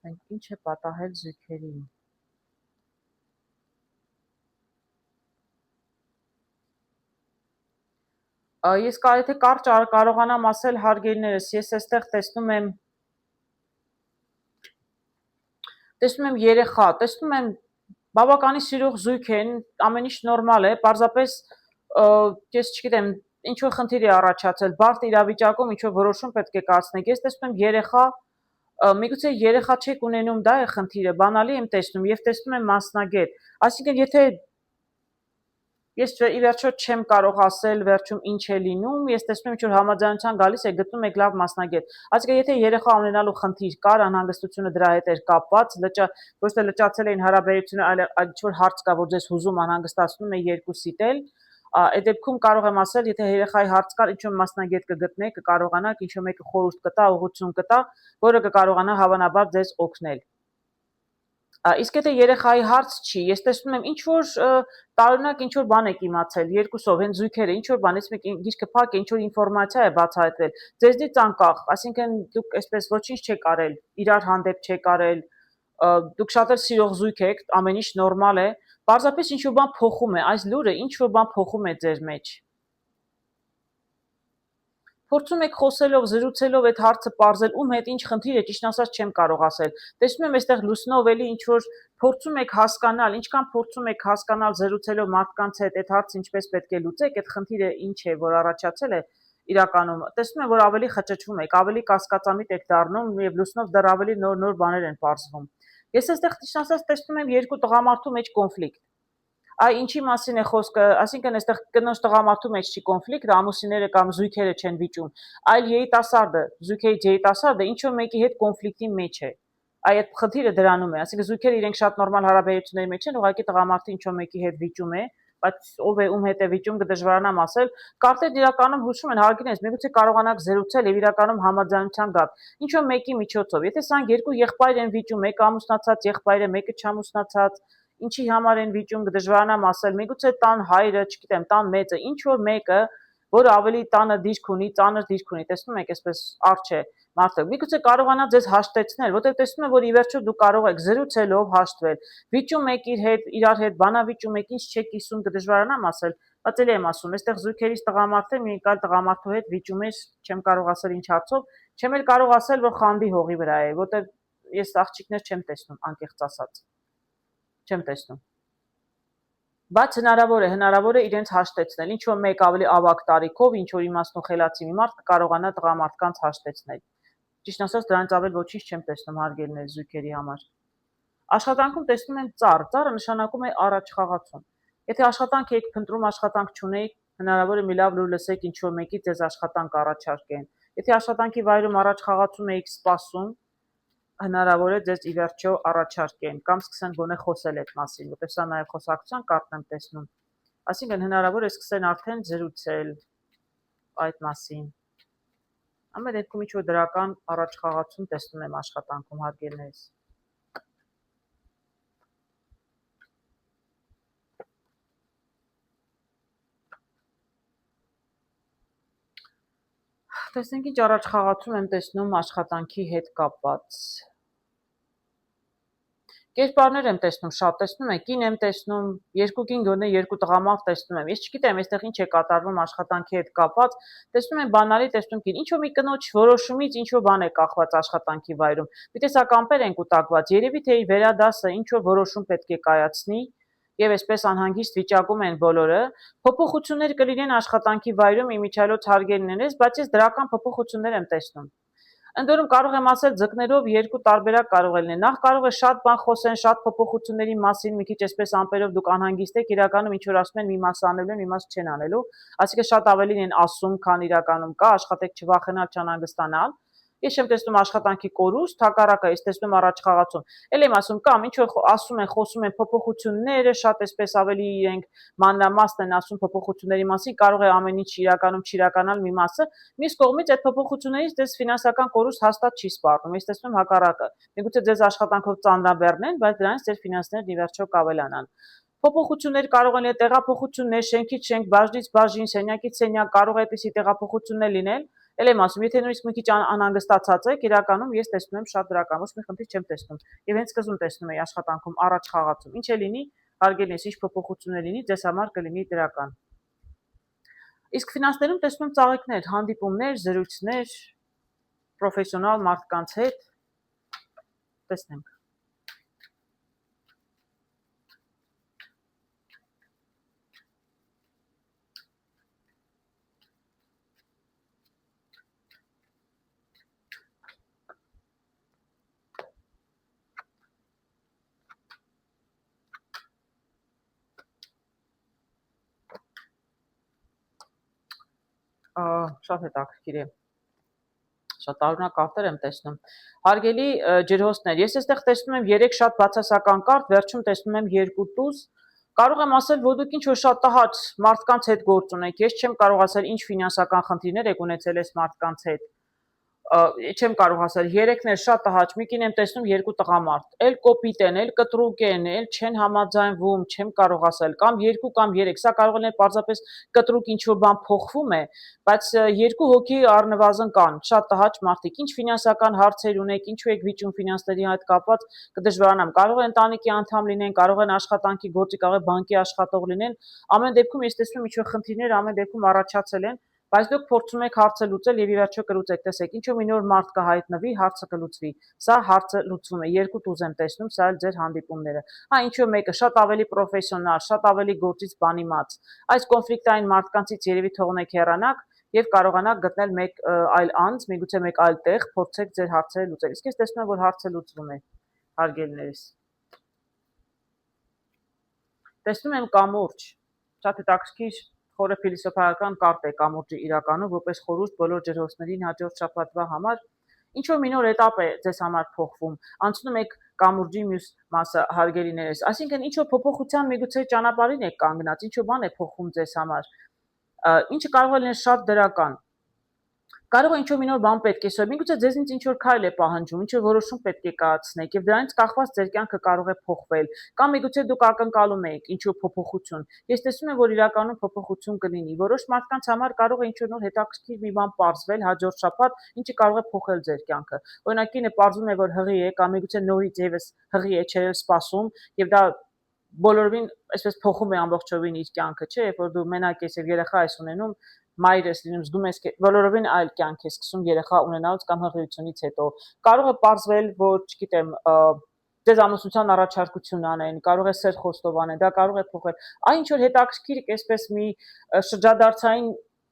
Ինչ է պատահել զույգերին։ Ես եթե կարճ կարողանամ ասել հարգելիներս, ես այստեղ տեսնում եմ երեխա, տեսնում եմ բավականին սիրող զույգ են, ամեն ինչ նորմալ է, պարզապես ես չգիտեմ, ինչ որ խնդիր է առաջացել, բարդ իրավիճակում ինչ որ որոշում պետք է կայացնեք։ Ես տեսնում եմ երեխա, Միգուցե երեխա չեք ունենում, դա է խնդիրը, բանալի եմ տեսնում եւ տեսնում եմ մասնագետ։ Այսինքն եթե ես ի վերջո չեմ կարող ասել վերջում ինչ է լինում, ես տեսնում եմ ինչ որ համաձայնության գալիս է, գտնում եք լավ մասնագետ։ Այսինքն եթե երեխա ունենալու խնդիր կար, անհանգստությունը դրա հետ էր կապված, ոչ թե լճացել էին հարաբերությունը, այլ ինչ որ հարց կա, որ ձեզ հուզում անհանգստացնում է երկուսիդ էլ, այդ դեպքում կարող եմ ասել, եթե երեխայի հարց կար, ինչ որ մասնագետ կգտնեք, կկարողանաք, ինչ որ մեկը խորհուրդ կտա, ուղղություն կտա, որը կկարողանա հավանաբար ձեզ օգնել։ Իսկ եթե երեխայի հարց չի, ես տեսնում եմ ինչ որ տարօրինակ ինչ որ բան եք իմացել, երկուսով, հենց զույգերը, ինչ որ բան, ես մեկ գիրքը փակ է, ինչ որ ինֆորմացիա է բացահայտվել, ձեզնից անկախ, այսինքն դուք այսպես ոչինչ չեք արել, իրար հանդեպ չեք արել, դուք շատ էլ սիրող զույգ եք, ամեն ինչ նորմալ է, պարզապես ինչ որ բան փոխում է, այս լուրը ինչ որ բան փոխում է ձեր մեջ։ Փորձում եք խոսելով, զրուցելով այդ հարցը պարզել, ում հետ ինչ խնդիր է, ճիշտն ասած չեմ կարող ասել։ Տեսնում եմ այստեղ լուսնով էլի ինչ որ փորձում եք հասկանալ, ինչքան փորձում եք հասկանալ զրուցելով մարդկանց հետ այդ հարցը ինչպես պետք է լուծեք, այդ խնդիրը ինչ է, որ առաջացել է իրականում։ Տեսնում եմ, որ ավելի խճճվում եք, ավելի կասկածամիտ եք դառնում եւ լուսնով դեռ ավելի նոր բաներ են պարզվում։ Ես այստեղ ճիշտն ասած տեսնում եմ երկու տղամարդու մեջ կոնֆլիկտ։ Այ ինչի մասին է խոսքը, այսինքն այստեղ կնոջ տղամարդու մեջ չի կոնֆլիկտ, ամուսինները կամ զույգերը չեն վիճում, այլ երիտասարդը, զույգերից երիտասարդը ինչ որ մեկի հետ կոնֆլիկտի մեջ է։ Այդ խնդիրը դրանում է, այսինքն զույգերը իրենք շատ նորմալ հարաբերությունների մեջ են, ուղղակի տղամարդը ինչ որ մեկի հետ վիճում է, բայց ով է ում հետ է վիճում կդժվարանամ ասել։ Կարծես իրականում հուշում են հարգինես, միգուցե կարողանաք զրուցել եւ իրականում համաձայնության գալ։ Ինչ որ մեկի միջոցով, եթե սրանք երկու եղբայր են վիճում, մեկը ամուսնացած եղբայր է, մեկը չամուսնացած, ինչի համար են վիճում կդժվարանամ ասել, միգուցե տան հայրը, չգիտեմ, տան մեծը, ինչ որ մեկը, որը ավելի տանը դիրք ունի, ծանր դիրք ունի, տեսնում եք, այսպես արջ է մարդը։ Միգուցե կարողանա ձեզ հաշտեցնել, որտեղ տեսնում եմ, որ ի վերջո դուք կարող եք զրուցելով հաշտվել։ Վիճում եք իրար հետ, բանավիճում եք, ինչ չեք կիսում կդժվարանամ ասել, բայց էլի եմ ասում, այստեղ զույգերից տղամարդը մի այլ տղամարդու հետ վիճում է, չեմ կարող ասել ինչ հարցով, չեմ էլ կարող ասել, որ խանդի հողի վրա է, որտեղ ես աղջիկներ չեմ տեսնում, անկեղծ ասած։ Չեմ տեսնում։ Բայց հնարավոր է իրենց հաշտեցնել, ինչ որ մեկ ավելի ավագ տարիքով, ինչ որ իմաստուն խելացի մի մարդ կկարողանա տղամարդկանց հաշտեցնել։ Ճիշտն ասած, դրանից ավել ոչինչ չեմ տեսնում հարգելներ զույգերի համար։ Աշխատանքում տեսնում եմ ծառը նշանակում է առաջ խաղացում։ Եթե աշխատանք եք փնտրում, աշխատանք չունեք, հնարավոր է մի լավ լուր լսեք ինչ որ մեկի ձեզ աշխատանք առաջարկեն։ Եթե աշխատանքի վայրում առաջ խաղացում եք սպասում, հնարավոր է ձեզ ի վերջո առաջարկեն կամ սկսեն գոնե խոսել այդ մասին, որտեղ սա նաև խոսակցության կարգն եմ տեսնում։ Այսինքն հնարավոր է սկսեն արդեն զրուցել այդ մասին։ Ամեն դեպքում ինչ որ դրական առաջխաղացում տեսնում եմ աշխատանքում հարգելներս։ Տեսնենք ինչ առաջխաղացում եմ տեսնում աշխատանքի հետ կապված։ Կերպարներ եմ տեսնում, շատ տեսնում եք, կին եմ տեսնում, երկու կին գոնե երկու տղամարդ տեսնում եմ։ Ես չգիտեմ, այստեղ ինչ է կատարվում աշխատանքի հետ կապված, տեսնում եմ բանալի, տեսնում կին։ Ինչ որ մի կնոջ որոշումից ինչ որ բան է կախված աշխատանքի վայրում։ Մի տեսակ ամպեր են կուտակված, երևի թե վերադասը ինչ որ որոշում պետք է կայացնի, եւ այսպես անհանգիստ վիճակում են բոլորը։ Փոփոխություններ կլինեն աշխատանքի վայրում իմիջիայլոց հարգելիներս, բայց ես դրական փոփոխություններ եմ տեսնում։ Ընդ որում կարող եմ ասել ձկներով երկու տարբերակ կարող է լինել։ Նախ կարող է շատ բան խոսեն, շատ փոփոխությունների մասին, մի քիչ այսպես ամպերով դուք անհանգիստ եք, իրականում ինչ որ ասում են, մի մաս անելու են, մի մաս չեն անելու։ Այսինքն շատ ավելին են ասում, քան իրականում կա, աշխատեք չվախենալ, չանհանգստանալ։ Ես չեմ տեսնում աշխատանքի կորուստ, հակառակը, ես տեսնում առաջխաղացում։ Էլ եմ ասում, կամ ինչ որ ասում են, խոսում են փոփոխությունները, շատ այսպես ավելի իրենք մանրամասն են ասում փոփոխությունների մասին, կարող է ամեն ինչ իրականում չիրականալ մի մասը։ Մյուս կողմից այդ փոփոխություններից դες ֆինանսական կորուստ հաստատ չի սպառնում։ Ես տեսնում հակառակը։ Միգուցե ձեզ աշխատանքով ծանրաբեռնեն, բայց դրանից ձեր ֆինանսներն ի վերջո կավելանան։ Փոփոխություններ կարող են լինել, տեղափոխություններ, շենքից շենք, բաժնից բաժին, սենյակից սենյակ, կարող է այդպիսի տեղափոխություններ լինել։ Էլ եմ ասում, եթե նույնիսկ մի քիչ անհանգստացած եք, իրականում ես տեսնում եմ շատ դրական, ոչ մի խնդիր չեմ տեսնում։ Եվ հենց սկզբում տեսնում եի աշխատանքում առաջ խաղացում։ Ինչ է լինի, հարգելիներս, ինչ փոփոխություններ լինի, ձեզ համար կլինի դրական։ Իսկ ֆինանսներում տեսնում եմ ծաղիկներ, հանդիպումներ, զրույցներ, պրոֆեսիոնալ մարդկանց հետ, տեսնենք։ Շատ հետաքրքիր է։ Շատ տարօրինակ կարտեր եմ տեսնում։ Հարգելի ջրհոսներ, ես այստեղ տեսնում եմ 3 շատ բացասական կարտ, վերջում տեսնում եմ 2 տուզ։ Կարող եմ ասել, որ դուք ինչ-որ շատ տհաճ մարդկանց հետ գործ ունեք։ Ես չեմ կարող ասել ինչ ֆինանսական խնդիրներ եք ունեցել այս մարդկանց հետ։ Չեմ կարող ասել, երեքն էլ շատ տհաճ, մի կին եմ տեսնում 2 տղամարդ, էլ կոպիտ են, էլ կտրուկ են, էլ չեն համաձայնվում, չեմ կարող ասել, կամ 2 կամ 3, սա կարող է լինել պարզապես կտրուկ ինչ-որ բան փոխվում է, բայց 2 հոգի առնվազն կան, շատ տհաճ մարդիկ, ինչ ֆինանսական հարցեր ունեք, ինչու եք վիճում ֆինանսների հետ կապված, կդժվարանամ, կարող է ընտանիքի անդամ լինեն, կարող են աշխատանքի գործի, կարող է բանկի աշխատող լինեն, ամեն դեպքում ես տեսնում ինչ-որ խնդիրներ ամեն դեպքում առաջացել են, բայց դուք փորձում եք հարցը լուծել եւ ի վերջո կլուծեք, տեսեք, ինչու մի նոր մարդ կհայտնվի, հարցը կլուծվի։ Սա հարցը լուծվում է, 2 տուզ եմ տեսնում, սա էլ ձեր հանդիպումները։ Ինչու մեկը շատ ավելի պրոֆեսիոնալ, շատ ավելի գործից բան իմաց։ Այս կոնֆլիկտային մարդկանցից երևի թողնեք հեռանաք եւ կարողանաք գտնել մեկ այլ անձ, միգուցե մեկ այլ տեղ, փորձեք ձեր հարցերը լուծել։ Իսկ ես տեսնում եմ, որ հարցը լուծվում է, հարգելիներս։ Տեսնում եմ կամուրջ, շատ հետաքրքիր խորը փիլիսոփայական կարտ է կամուրջը իրականում, որպես խորհուրդ բոլոր ջրհոսներին հաջորդ շաբաթվա համար, ինչ-որ մի նոր էտապ է ձեզ համար փոխվում, անցնում եք կամուրջի մյուս մասը հարգելիներս, այսինքն ինչ-որ փոփոխության միգուցե ճանապարհին եք կանգնած, ինչ-որ բան է փոխվում ձեզ համար, ինչը կարող է լինել շատ դրական, կարող է ինչ-որ մի նոր բան պետք է սովորել, միգուցե ձեզնից ինչ-որ քայլ է պահանջում, ինչ-որ որոշում պետք է կայացնեք եւ դրանից կախված ձեր կյանքը կարող է փոխվել, կամ միգուցե դուք ակնկալում եք ինչ-որ փոփոխություն։ Ես տեսնում եմ, որ իրականում փոփոխություն կլինի։ Որոշ մարդկանց համար կարող է ինչ-որ նոր հետաքրքիր մի բան պարզվել հաջորդ շաբաթ, ինչը կարող է փոխել ձեր կյանքը։ Օրինակ, կինը պարզվում է, որ հղի է, կամ միգուցե նորից եւս հղի է, չէ՞ սպասում, եւ դա բոլորովին այսպես փոխում է ամբողջովին իր կյանքը, չէ՞, երբ որ դու մենակ ես եւ երեխա ես ունենում, մայր ես լինում, զգում ես բոլորովին այլ կյանք ես սկսում երեխա ունենալուց կամ հղիությունից հետո։ Կարող է պարզվել, որ, չգիտեմ, ձեզ ամուսնության առաջարկություն անեն, կարող է սեր խոստով անեն, դա կարող է փոխել։ Այն ինչ որ հետաքրքիր այսպես մի շրջադարձային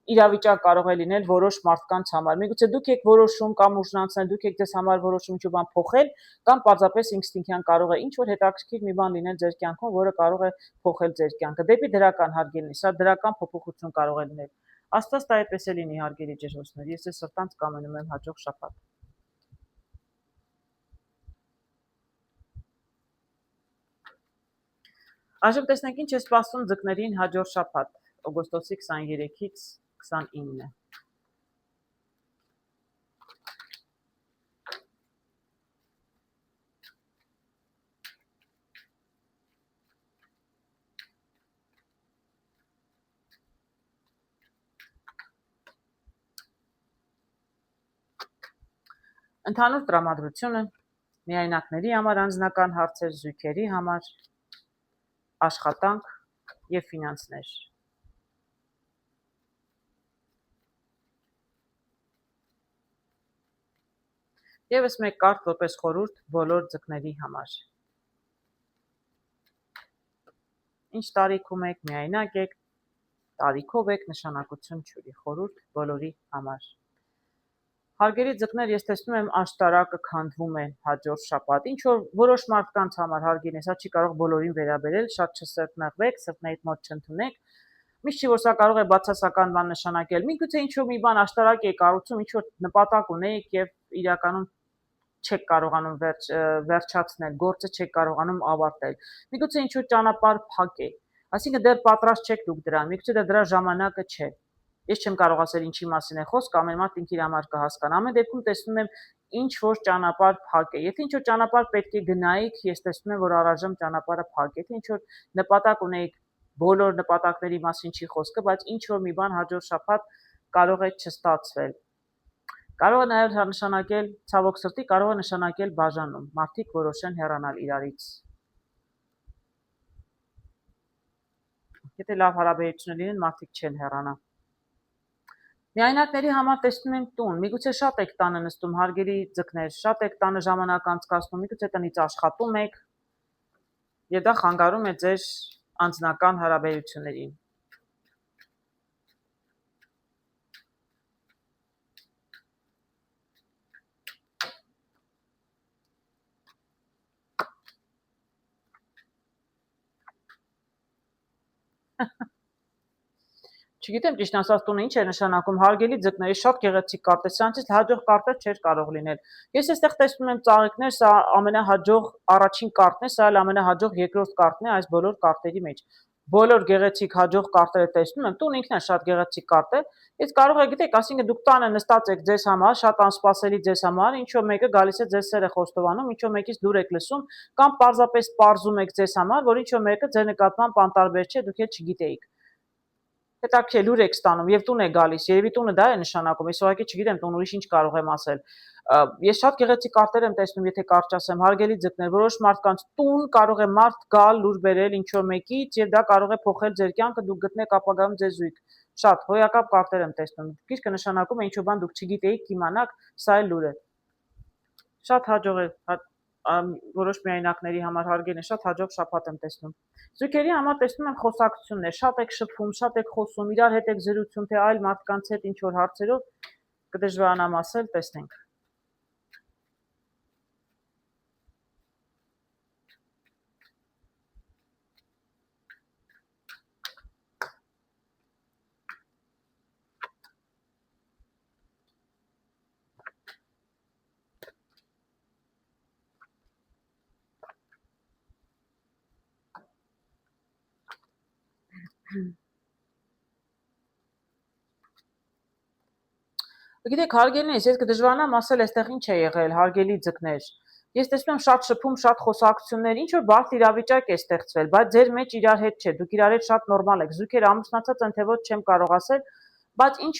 իրավիճակ կարող է լինել որոշ մարդկանց համար։ Միգուցե դուք եք որոշում կամ ուժնացնել, դուք եք ձեզ համար որոշում ինչ-որ բան փոխել, կամ պարզապես ինստինկտիվան կարող է ինչ-որ հետաքրքիր մի բան լինել ձեր կյանքում, որը կարող է փոխել ձեր կյանքը։ Դեպի դրական հարգելին, սա դրական փոփոխություն կարող է լինել։ Աստված դա այդպես է լինի, հարգելի ջրհոսներ, ես ձեզ սրտանց կամենում եմ հաջող շաբաթ։ Այժմ տեսնենք ինչ է սպասում ձկներին հաջորդ շաբաթ, օգոստոսի 23-ից 29։ Ընդհանուր տրամադրությունը միայնակների համար անձնական հարցեր, զույգերի համար, աշխատանք եւ ֆինանսներ։ Եվս մեկ կարտ որպես խորհուրդ բոլոր ձկների համար։ Ինչ տարիքում եք, միայնակ եք, տարիքով եք, նշանակություն չունի, խորհուրդ բոլորի համար։ Հարգելի ձկներ, ես տեսնում եմ աշտարակը քանդվում է հաջորդ շաբաթ, ինչ որ որոշ մարդկանց համար հարգելի, սա չի կարող բոլորին վերաբերել, շատ չսրտնեղվեք, սրտներիդ մոտ չընդունեք։ Միշտ չի որ սա կարող է բացասական բան նշանակել։ Միգուցե ինչ որ մի բան աշտարակ է կառուցում, ինչ որ նպատակ ունեք եւ իրականում չեք կարողանում վերջացնել, գործը չեք կարողանում ավարտել։ Միգուցե ինչ որ ճանապարհ փակ է, այսինքն դեռ պատրաստ չեք դուք դրան, միգուցե դրա ժամանակը չէ։ Ես չեմ կարող ասել ինչի մասին է խոսքը, ամեն մարդ ինքն իր համար կհասկանա։ Ամեն դեպքում տեսնում եմ ինչ որ ճանապարհ փակ է։ Եթե ինչ որ ճանապարհ պետք է գնայիք, ես տեսնում եմ որ առայժմ ճանապարհը փակ է։ Եթե ինչ որ նպատակ ունեիք, բոլոր նպատակների մասին չի խոսքը, բայց ինչ որ մի բան հաջորդ շաբաթ կարող է չստացվել։ Կարող է նաև նշանակել, ցավոք սրտի, կարող է նշանակել բաժանում։ Մարդիկ որոշեն հեռանալ իրարից։ Եթե լավ հարաբերություններ լինեն, մարդիկ չեն հեռանա։ Միայնակների համար տեսնում եմ տուն, միգուցե շատ եք տանը նստում, հարգելի ձկներ, շատ եք տանը ժամանակ անցկացնում, միգուցե տնից աշխատում եք, եւ դա խանգարում է ձեր անձնական հարաբերություններին։ Չգիտեմ ճիշտ ասած տունը ինչ է նշանակում, հարգելի ձկների շատ գեղեցիկ կարտ է, սրանցից հաջող կարտեր չէր կարող լինել։ Ես այստեղ տեսնում եմ ծաղիկներ, սա ամենահաջող առաջին կարտն է, սա էլ ամենահաջող երկրորդ կարտն է այս բոլոր կարտերի մեջ։ Բոլոր գեղեցիկ հաջող կարտերը տեսնում եմ, տուն ինքն է շատ գեղեցիկ կարտ է։ Ես կարող եք գիտեք, ասինքն դուք տանը նստած եք ձեզ համար, շատ անսպասելի ձեզ համար, ինչ որ մեկը գալիս է ձեզ սերը խոստովանում, ինչ որ մեկից դուր եք լսում, կամ պարզապես պարզում եք ձեզ համար, որ ինչ որ մեկը ձեր նկատմամբ անտարբեր չէ, դուք էլ չգիտեիք։ Հետաքրքիր լուր եք ստանում եւ տուն է գալիս, երևի տունը դա է նշանակում, ես ուղղակի չգիտեմ տուն ուրիշ ինչ կարող եմ ասել։ Ես շատ գեղեցիկ կարտեր եմ տեսնում, եթե կարճ ասեմ, հարգելի ձկներ, որոշ մարդկանց տուն կարող է մարդ գալ լուր բերել ինչ որ մեկից եւ դա կարող է փոխել ձեր կյանքը, դուք գտնեք ապագայում ձեզ զույգ։ Շատ հոյակապ կարտեր եմ տեսնում։ Գիրքը նշանակում է ինչ որ բան դուք չգիտեիք, կիմանաք, սա էլ լուր է։ Շատ հաջող է որոշ միայնակների համար հարգելին շատ հաջող շաբաթ եմ տեսնում։ Զույգերի համար տեսնում եմ խոսակցություններ, շատ եք շփվում, շատ եք խոսում, իրար հետ եք զրուցում, թե այլ մարդկանց հետ ինչ որ հարցերով կդժվարանամ ասել, տեսնենք։ Գիտեք, հարգելինս, ես կդժվարանամ ասել այստեղ ինչ է եղել, հարգելի ձկներ։ Ես տեսնում եմ շատ շփում, շատ խոսակցություններ, ինչ որ բարդ իրավիճակ է ստեղծվել, բայց ձեր մեջ իրար հետ չէ, դուք իրար հետ շատ նորմալ եք։ Զույգերը ամուսնացած են, թե ոչ չեմ կարող ասել, բայց ինչ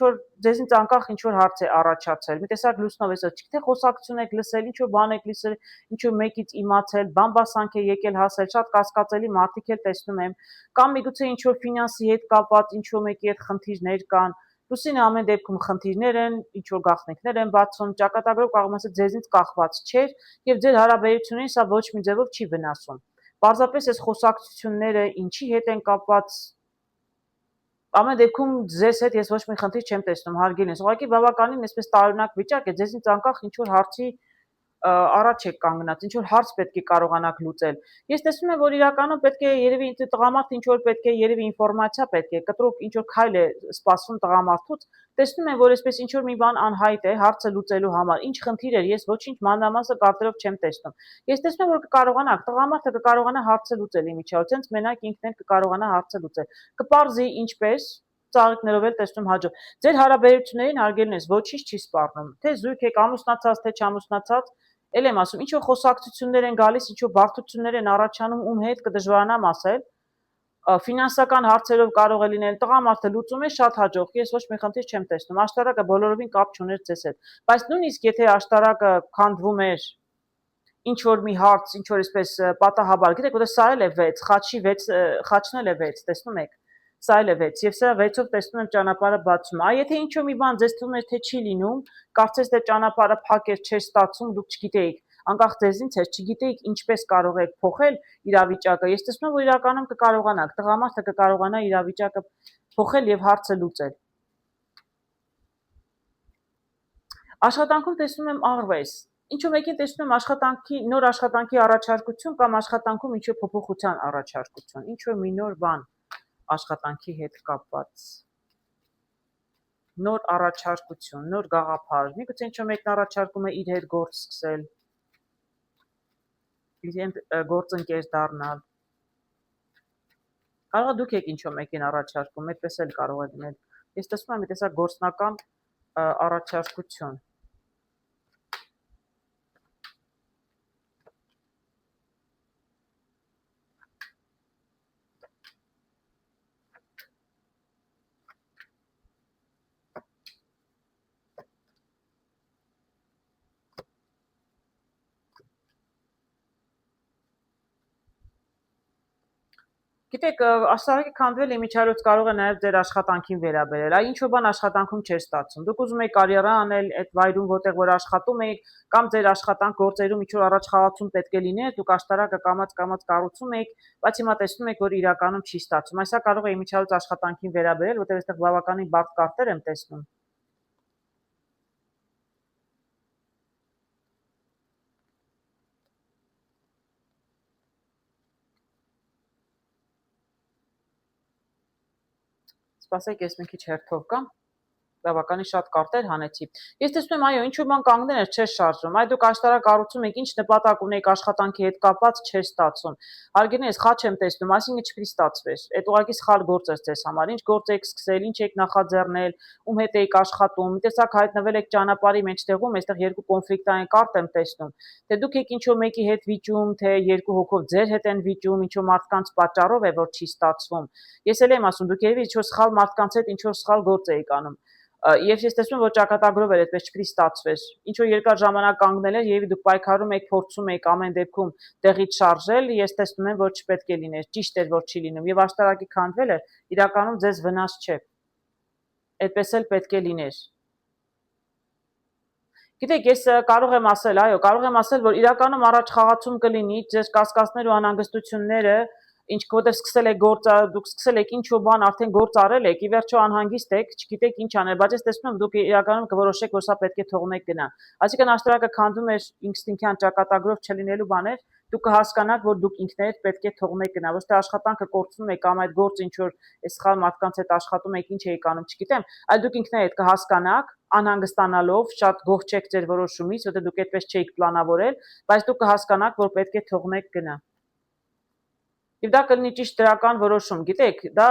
որ ձեզնից անկախ ինչ որ հարց է առաջացել։ Մի տեսակ լուսնով էսա, չգիտե խոսակցություն եք լսել, ինչ որ բան եք լսել, ինչ որ մեկից իմացել, բամբասանք է եկել հասել, շատ կասկածելի մարդիկ էլ տեսնում եմ, կամ միգուցե ինչ որ ֆինանսի հետ կապված ինչ որ մեկի հետ խնդիրներ կան։ Լուսինը ամեն դեպքում խնդիրներ են, ինչ որ գաղտնիքներ են բացում, ճակատագրով կարող եմ ասել ձեզնից կախված չէր եւ ձեր հարաբերություններին սա ոչ մի ձևով չի վնասում։ Պարզապես այս խոսակցությունները ինչի հետ են կապված, ամեն դեպքում ձեզ հետ ես ոչ մի խնդիր չեմ տեսնում, հարգելինս։ Ուղղակի բավականին այսպես տարօրինակ վիճակ է, ձեզնից անկախ ինչ որ հարցի առաջ եք կանգնած, ինչ որ հարց պետք է կարողանաք լուծել։ Ես տեսնում եմ, որ իրականում պետք է երևի տղամարդը ինչ որ պետք է երևի ինֆորմացիա պետք է, կտրուկ ինչ որ քայլ է սպասվում տղամարդուց, տեսնում եմ, որ այսպես ինչ որ մի բան անհայտ է հարցը լուծելու համար։ Ինչ խնդիր էր, ես ոչինչ մանրամասը կարտերով չեմ տեսնում։ Ես տեսնում եմ, որ կկարողանաք, տղամարդը կկարողանա հարցը լուծել իմիջիայլոց, հենց մենակ ինքն էլ կկարողանա հարցը լուծել։ Կպարզի ինչպես ծաղիկներով էլ տեսնում հաջող։ Ձեր հարաբերություններին հարգելին ես ոչինչ չի սպառնում։ Թե զույգ եք ամուսնացած, թե չամուսնացած, էլ եմ ասում, ինչ որ խոսակցություններ են գալիս, ինչ որ բարդություններ են առաջանում, ում հետ կդժվարանամ ասել, ֆինանսական հարցերով կարող է լինել, տղամարդը լուծում է շատ հաջող, ես ոչ մի խնդիր չեմ տեսնում, աշտարակը բոլորովին կապ չուներ ձեզ հետ, բայց նույնիսկ եթե աշտարակը քանդվում էր ինչ որ մի հարց, ինչ որ այսպես պատահաբար, գիտեք, որտեղ սա էլ է 6, խաչն էլ է 6, տեսնում եք, սա էլ է 6, եւ սա 6-ով տեսնում եմ ճանապարհը բացում։ Եթե ինչ որ մի բան ձեզ թվում էր թե չի լինում, կարծես թե ճանապարհը փակ էր, չէր ստացվում, դուք չգիտեիք, անկախ ձեզնից էր, չգիտեիք ինչպես կարող եք փոխել իրավիճակը։ Ես տեսնում եմ, որ իրականում կկարողանաք, տղամարդը կկարողանա իրավիճակը փոխել եւ հարցը լուծել։ Աշխատանքում տեսնում եմ աղվես։ Ինչ որ մեկին տեսնում եմ աշխատանքի նոր աշխատանքի առաջարկություն կամ աշխատանքում ինչ որ փոփոխության առաջարկություն, ինչ որ մի նոր բան աշխատանքի հետ կապված։ Նոր առաջարկություն, նոր գաղափար։ Միգուցե ինչ որ մեկն առաջարկում է իր հետ գործ սկսել, իր հետ գործընկեր դառնալ։ Կարող է դուք եք ինչ որ մեկին առաջարկում, այդպես էլ կարող է լինել։ Ես տեսնում եմ մի տեսակ գործնական առաջարկություն։ Գիտեք, աշտարակի քանդվել իմիջիայլոց կարող է նաև ձեր աշխատանքին վերաբերել։ Այ ինչ որ բան աշխատանքում չէր ստացվում։ Դուք ուզում եք կարիերա անել այդ վայրում, որտեղ որ աշխատում եք, կամ ձեր աշխատանք գործերում ինչ որ առաջխաղացում պետք է լիներ, դուք աշտարակը կամաց կառուցում եք, բայց հիմա տեսնում եք, որ իրականում չի ստացվում։ Այսա կարող է իմիջիայլոց աշխատանքին վերաբերել, որտեղ այստեղ բավականին բարդ կարտեր եմ տեսնում։ Սպասեք, ես մի քիչ հերթով կամ բավականին շատ կարտեր հանեցի։ Ես տեսնում եմ, այո, ինչ-որ բան կանգնել էր, չէր շարժվում։ Այ դուք աշտարակառուցում եք, ինչ նպատակ ունեիք աշխատանքի հետ կապված, չէր ստացվում։ Հարգելի ես խաչ եմ տեսնում, այսինքն չպիտի ստացվեր։ Այդ ուղղակի սխալ գործ է ձեզ համար։ Ինչ գործ եք սկսել, ինչ եք նախաձեռնել, ում հետ եք աշխատում։ Մի տեսակ հայտնվել եք ճանապարհի մեջտեղում, այստեղ երկու կոնֆլիկտային կարտ եմ տեսնում։ Թե դուք եք ինչ-որ մեկի հետ վիճում, թե երկու հոգով ձեր հետ են վիճում, ինչ-որ մարդկանց պատճառով է, որ չի ստացվում։ Ես էլ եմ ասում, դուք երևի ինչ-որ սխալ մարդկանց հետ ինչ-որ սխալ գործ եք անում։ Եվ ես տեսնում եմ, որ ճակատագրով էր, այդպես չպիտի ստացվեր։ Ինչ որ երկար ժամանակ կանգնել էր, երևի դուք պայքարում եք, փորձում եք ամեն դեպքում տեղից շարժել, ես տեսնում եմ, որ չպետք է լիներ, ճիշտ էր, որ չի լինում։ Եվ աշտարակի քանդվելը իրականում ձեզ վնաս չէ։ Այդպես էլ պետք է լիներ։ Գիտեք, ես կարող եմ ասել, այո, կարող եմ ասել, որ իրականում առաջ խաղացում կլինի ձեր կասկածները ու անհանգստությունները, ինչ որտեղ սկսել եք գործը, դուք սկսել եք ինչ-որ բան արդեն գործ արել եք, ի վերջո անհանգիստ եք, չգիտեք ինչ անել, բայց ես տեսնում եմ դուք իրականում կորոշեք, որ սա պետք է թողնեք գնա։ Այսինքն աշտարակը քանդում էր ինստինկտյան ճակատագրով չլինելու բաներ, դուք կհասկանաք, որ դուք ինքներդ պետք է թողնեք գնա, ոչ թե աշխատանքը կորցնում եք կամ այդ գործը ինչ որ այս սխալ մարդկանց հետ աշխատում եք, ինչ եք անում, չգիտեմ, այլ դուք ինքներդ կհասկանաք, անհանգստանալով, շատ գոհ չեք ձեր որոշումից, որտեղ դուք այդպես չէիք պլանավորել, բայց դուք կհասկանաք, որ պետք է թողնեք գնա։ Եվ դա կլինի ճիշտ դրական որոշում, գիտեք, դա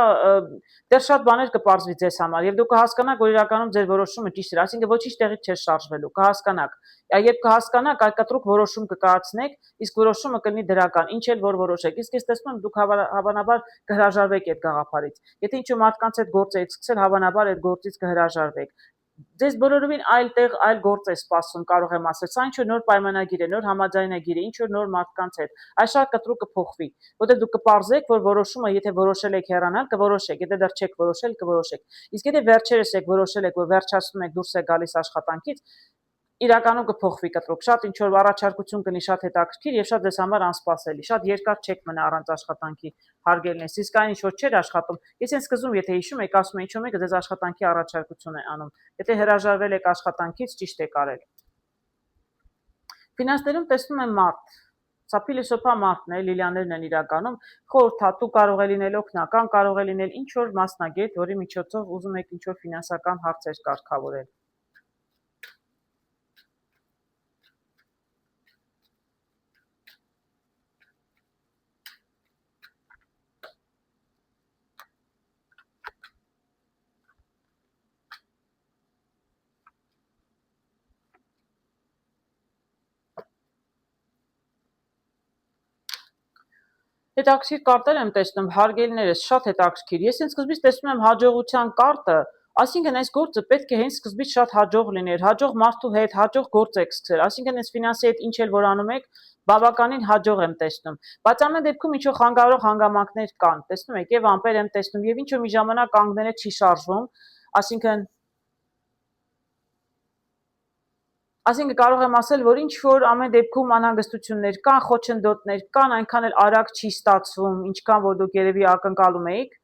դեռ շատ բաներ կպարզվի ձեզ համար, եւ դուք կհասկանաք, որ իրականում ձեր որոշումը ճիշտ էր, այսինքն ոչինչ տեղից չէր շարժվելու, կհասկանաք։ Երբ կհասկանաք, այդ կտրուկ որոշում կկայացնեք, իսկ որոշումը կլինի դրական, ինչ էլ որ որոշեք։ Իսկ ես տեսնում եմ, դուք հավանաբար կհրաժարվեք այդ գաղափարից։ Եթե ինչ-որ մարդկանց հետ գործ եք սկսել, հավանաբար այդ գործից կհրաժարվեք։ Ձեզ բոլորովին այլ տեղ, այլ գործ է սպասում, կարող եմ ասել, սա ինչ-որ նոր պայմանագիր է, նոր համաձայնագիր է, ինչ-որ նոր մարդկանց հետ, այս շատ կտրուկ կփոխվի, որտեղ դուք կպարզեք, որ որոշումը, եթե որոշել եք հեռանալ, կորոշեք, եթե դեռ չեք որոշել, կորոշեք, իսկ եթե վերջերս եք որոշել եք, որ վերջացնում եք, դուրս եք գալիս աշխատանքից, իրականում կփոխվի կտրուկ, շատ ինչ-որ առաջարկություն կլինի, շատ հետաքրքիր եւ շատ ձեզ համար անսպասելի, շատ երկար չեք մնա առանց աշխատանքի, հարգելնես, իսկ այն ինչ-որ չէր աշխատում, ես այն սկզբում, եթե հիշում եք, ասում եմ, ինչ-որ մեկը ձեզ աշխատանքի առաջարկություն է անում, եթե հրաժարվել եք աշխատանքից, ճիշտ եք արել։ Ֆինանսներում տեսնում եմ մարդ, սա փիլիսոփա մարդն է, Լիլիաներն են իրականում, խորհրդատու կարող է լինել, օգնական կարող է լինել, ինչ-որ մասնագետ, որի միջոցով ուզում եք ինչ-որ ֆինանսական հարցեր կարգավորել։ Հետաքրքիր կարտեր եմ տեսնում, հարգելիներս, շատ հետաքրքիր։ Ես ինձ սկզբից տեսնում եմ հաջողության կարտը, այսինքն այս գործը պետք է հենց սկզբից շատ հաջող լիներ, հաջող մարդու հետ հաջող գործ եք սկսել, այսինքն այս ֆինանսի հետ ինչ էլ որ անում եք, բավականին հաջող եմ տեսնում։ Բայց ամեն դեպքում ինչ-որ խանգարող հանգամանքներ կան, տեսնում եք, եւ ամպեր եմ տեսնում, եւ ինչ-որ մի ժամանակ կանգնել է չի շարժվում, Այսինքն կարող եմ ասել, որ ինչ որ ամեն դեպքում անհանգստություններ կան, խոչընդոտներ կան, այնքան էլ արագ չի ստացվում, ինչքան որ դուք երևի ակնկալում էիք,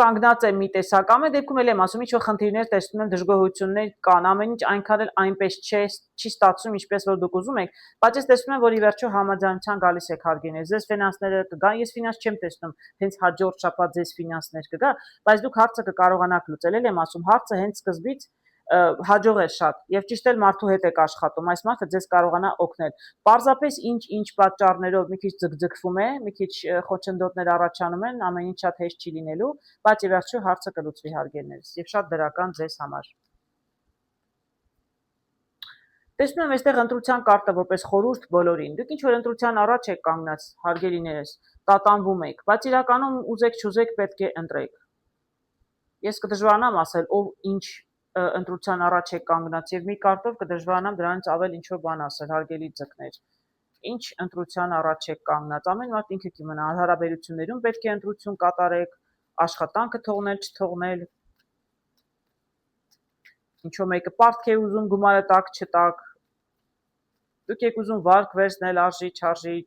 կանգնած եմ մի տեսակ, ամեն դեպքում էլ եմ ասում, ինչ որ խնդիրներ տեսնում եմ, դժգոհություններ կան, ամեն ինչ այնքան էլ այնպես չի ստացվում, ինչպես որ դուք ուզում եք, բայց ես տեսնում եմ, որ ի վերջո համաձայնության գալիս եք հարգիներ, ձեզ ֆինանսները կգան, ես ֆինանս չեմ տեսնում, հենց հաջորդ շաբաթ ձեզ ֆինանսներ կգա, բայց դուք հարցը կկարողանաք լուծել, եմ ասում, հարցը հենց սկզբից հաջող է շատ եւ ճիշտ էլ մարդու հետ եք աշխատում, այս մարդը ձեզ կարողանա օգնել։ Պարզապես ինչ պատճառներով մի քիչ ձգձգվում է, մի քիչ խոչընդոտներ առաջանում են, ամեն ինչ շատ հեշտ չի լինելու, բայց ի վերջո հարցը կլուծվի հարգելներս եւ շատ դրական ձեզ համար։ Տեսնում եմ այստեղ ընտրության կարտը որպես խորհուրդ բոլորին։ Դուք ինչ որ ընտրության առաջ եք կանգնած, հարգելիներս, տատանվում եք, բայց իրականում ուզեք չուզեք պետք է ընտրեք։ Ես կդժվարանամ ասել, ով ինչ ընտրության առաջ եք կանգնած եւ մի կարտով կդժվարանամ դրանից ավել ինչ որ բան ասել, հարգելի ձկներ։ Ինչ ընտրության առաջ եք կանգնած, ամեն մարդ ինքը կիմանա, հարաբերություններում պետք է ընտրություն կատարեք, աշխատանքը թողնել, չթողնել։ Ինչո՞ւ մեկը պարտք է ուզում գումարը տակ չտակ։ Դուք եք ուզում վարկ վերցնել, արժի, չարժի,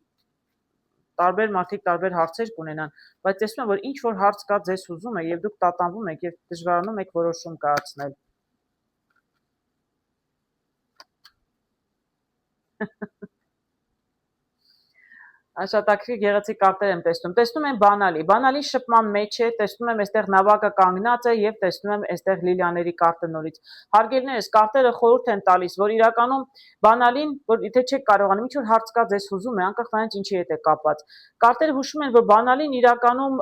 տարբեր մարդիկ տարբեր հարցեր կունենան, բայց տեսնում եմ, որ ինչ որ հարց կա ձեզ ուզում է եւ դուք տատանվում եք եւ դժվարանում եք որոշում կայացնել։ Շատ գեղեցիկ կարտեր եմ տեսնում։ Տեսնում եմ բանալի շփման մեջ է, տեսնում եմ այստեղ նավակը կանգնած է եւ տեսնում եմ այստեղ լիլիաների կարտը նորից։ Հարգելիներս, կարտերը խորհուրդ են տալիս, որ իրականում բանալին, որ եթե չեք կարողանում, ինչ որ հարց կա ձեզ հուզում է, անկախ նրանից ինչի հետ է կապված։ Կարտերը հուշում են, որ բանալին իրականում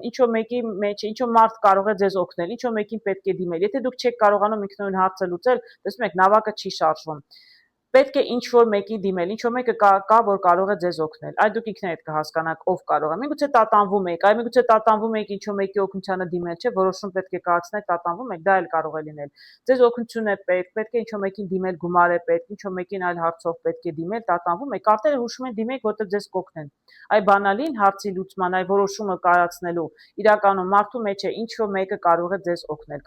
ինչ որ մեկի մեջ, ինչ որ մարդ կարող է ձեզ օգնել, ինչ որ մեկին պետք է դիմել։ Եթե դուք չեք կարողանում ինքնուրույն հարցը լուծել, տեսնում եք, նավակը չի շարժվում։ Պետք է ինչ որ մեկի դիմել, ինչ որ մեկը կա, որ կարող է ձեզ օգնել։ Այդ դուք ինքներդ կհասկանաք ով կարող է։ Միգուցե տատանվում եք, միգուցե տատանվում եք ինչ որ մեկի օգնությանը դիմել, չէ, որոշում պետք է կայացնել, տատանվում եք, դա էլ կարող է լինել։ Ձեզ օգնություն է պետք է ինչ որ մեկին դիմել, գումար է պետք, ինչ որ մեկին այլ հարցով պետք է դիմել, տատանվում եք, կարտերը հուշում են դիմեք, որտեղ ձեզ կօգնեն։ Այ բանալին հարցի լուծման, այ որոշումը կայացնելու իրականում մարդու մեջ է ինչ որ մեկը կարող է ձեզ օգնել։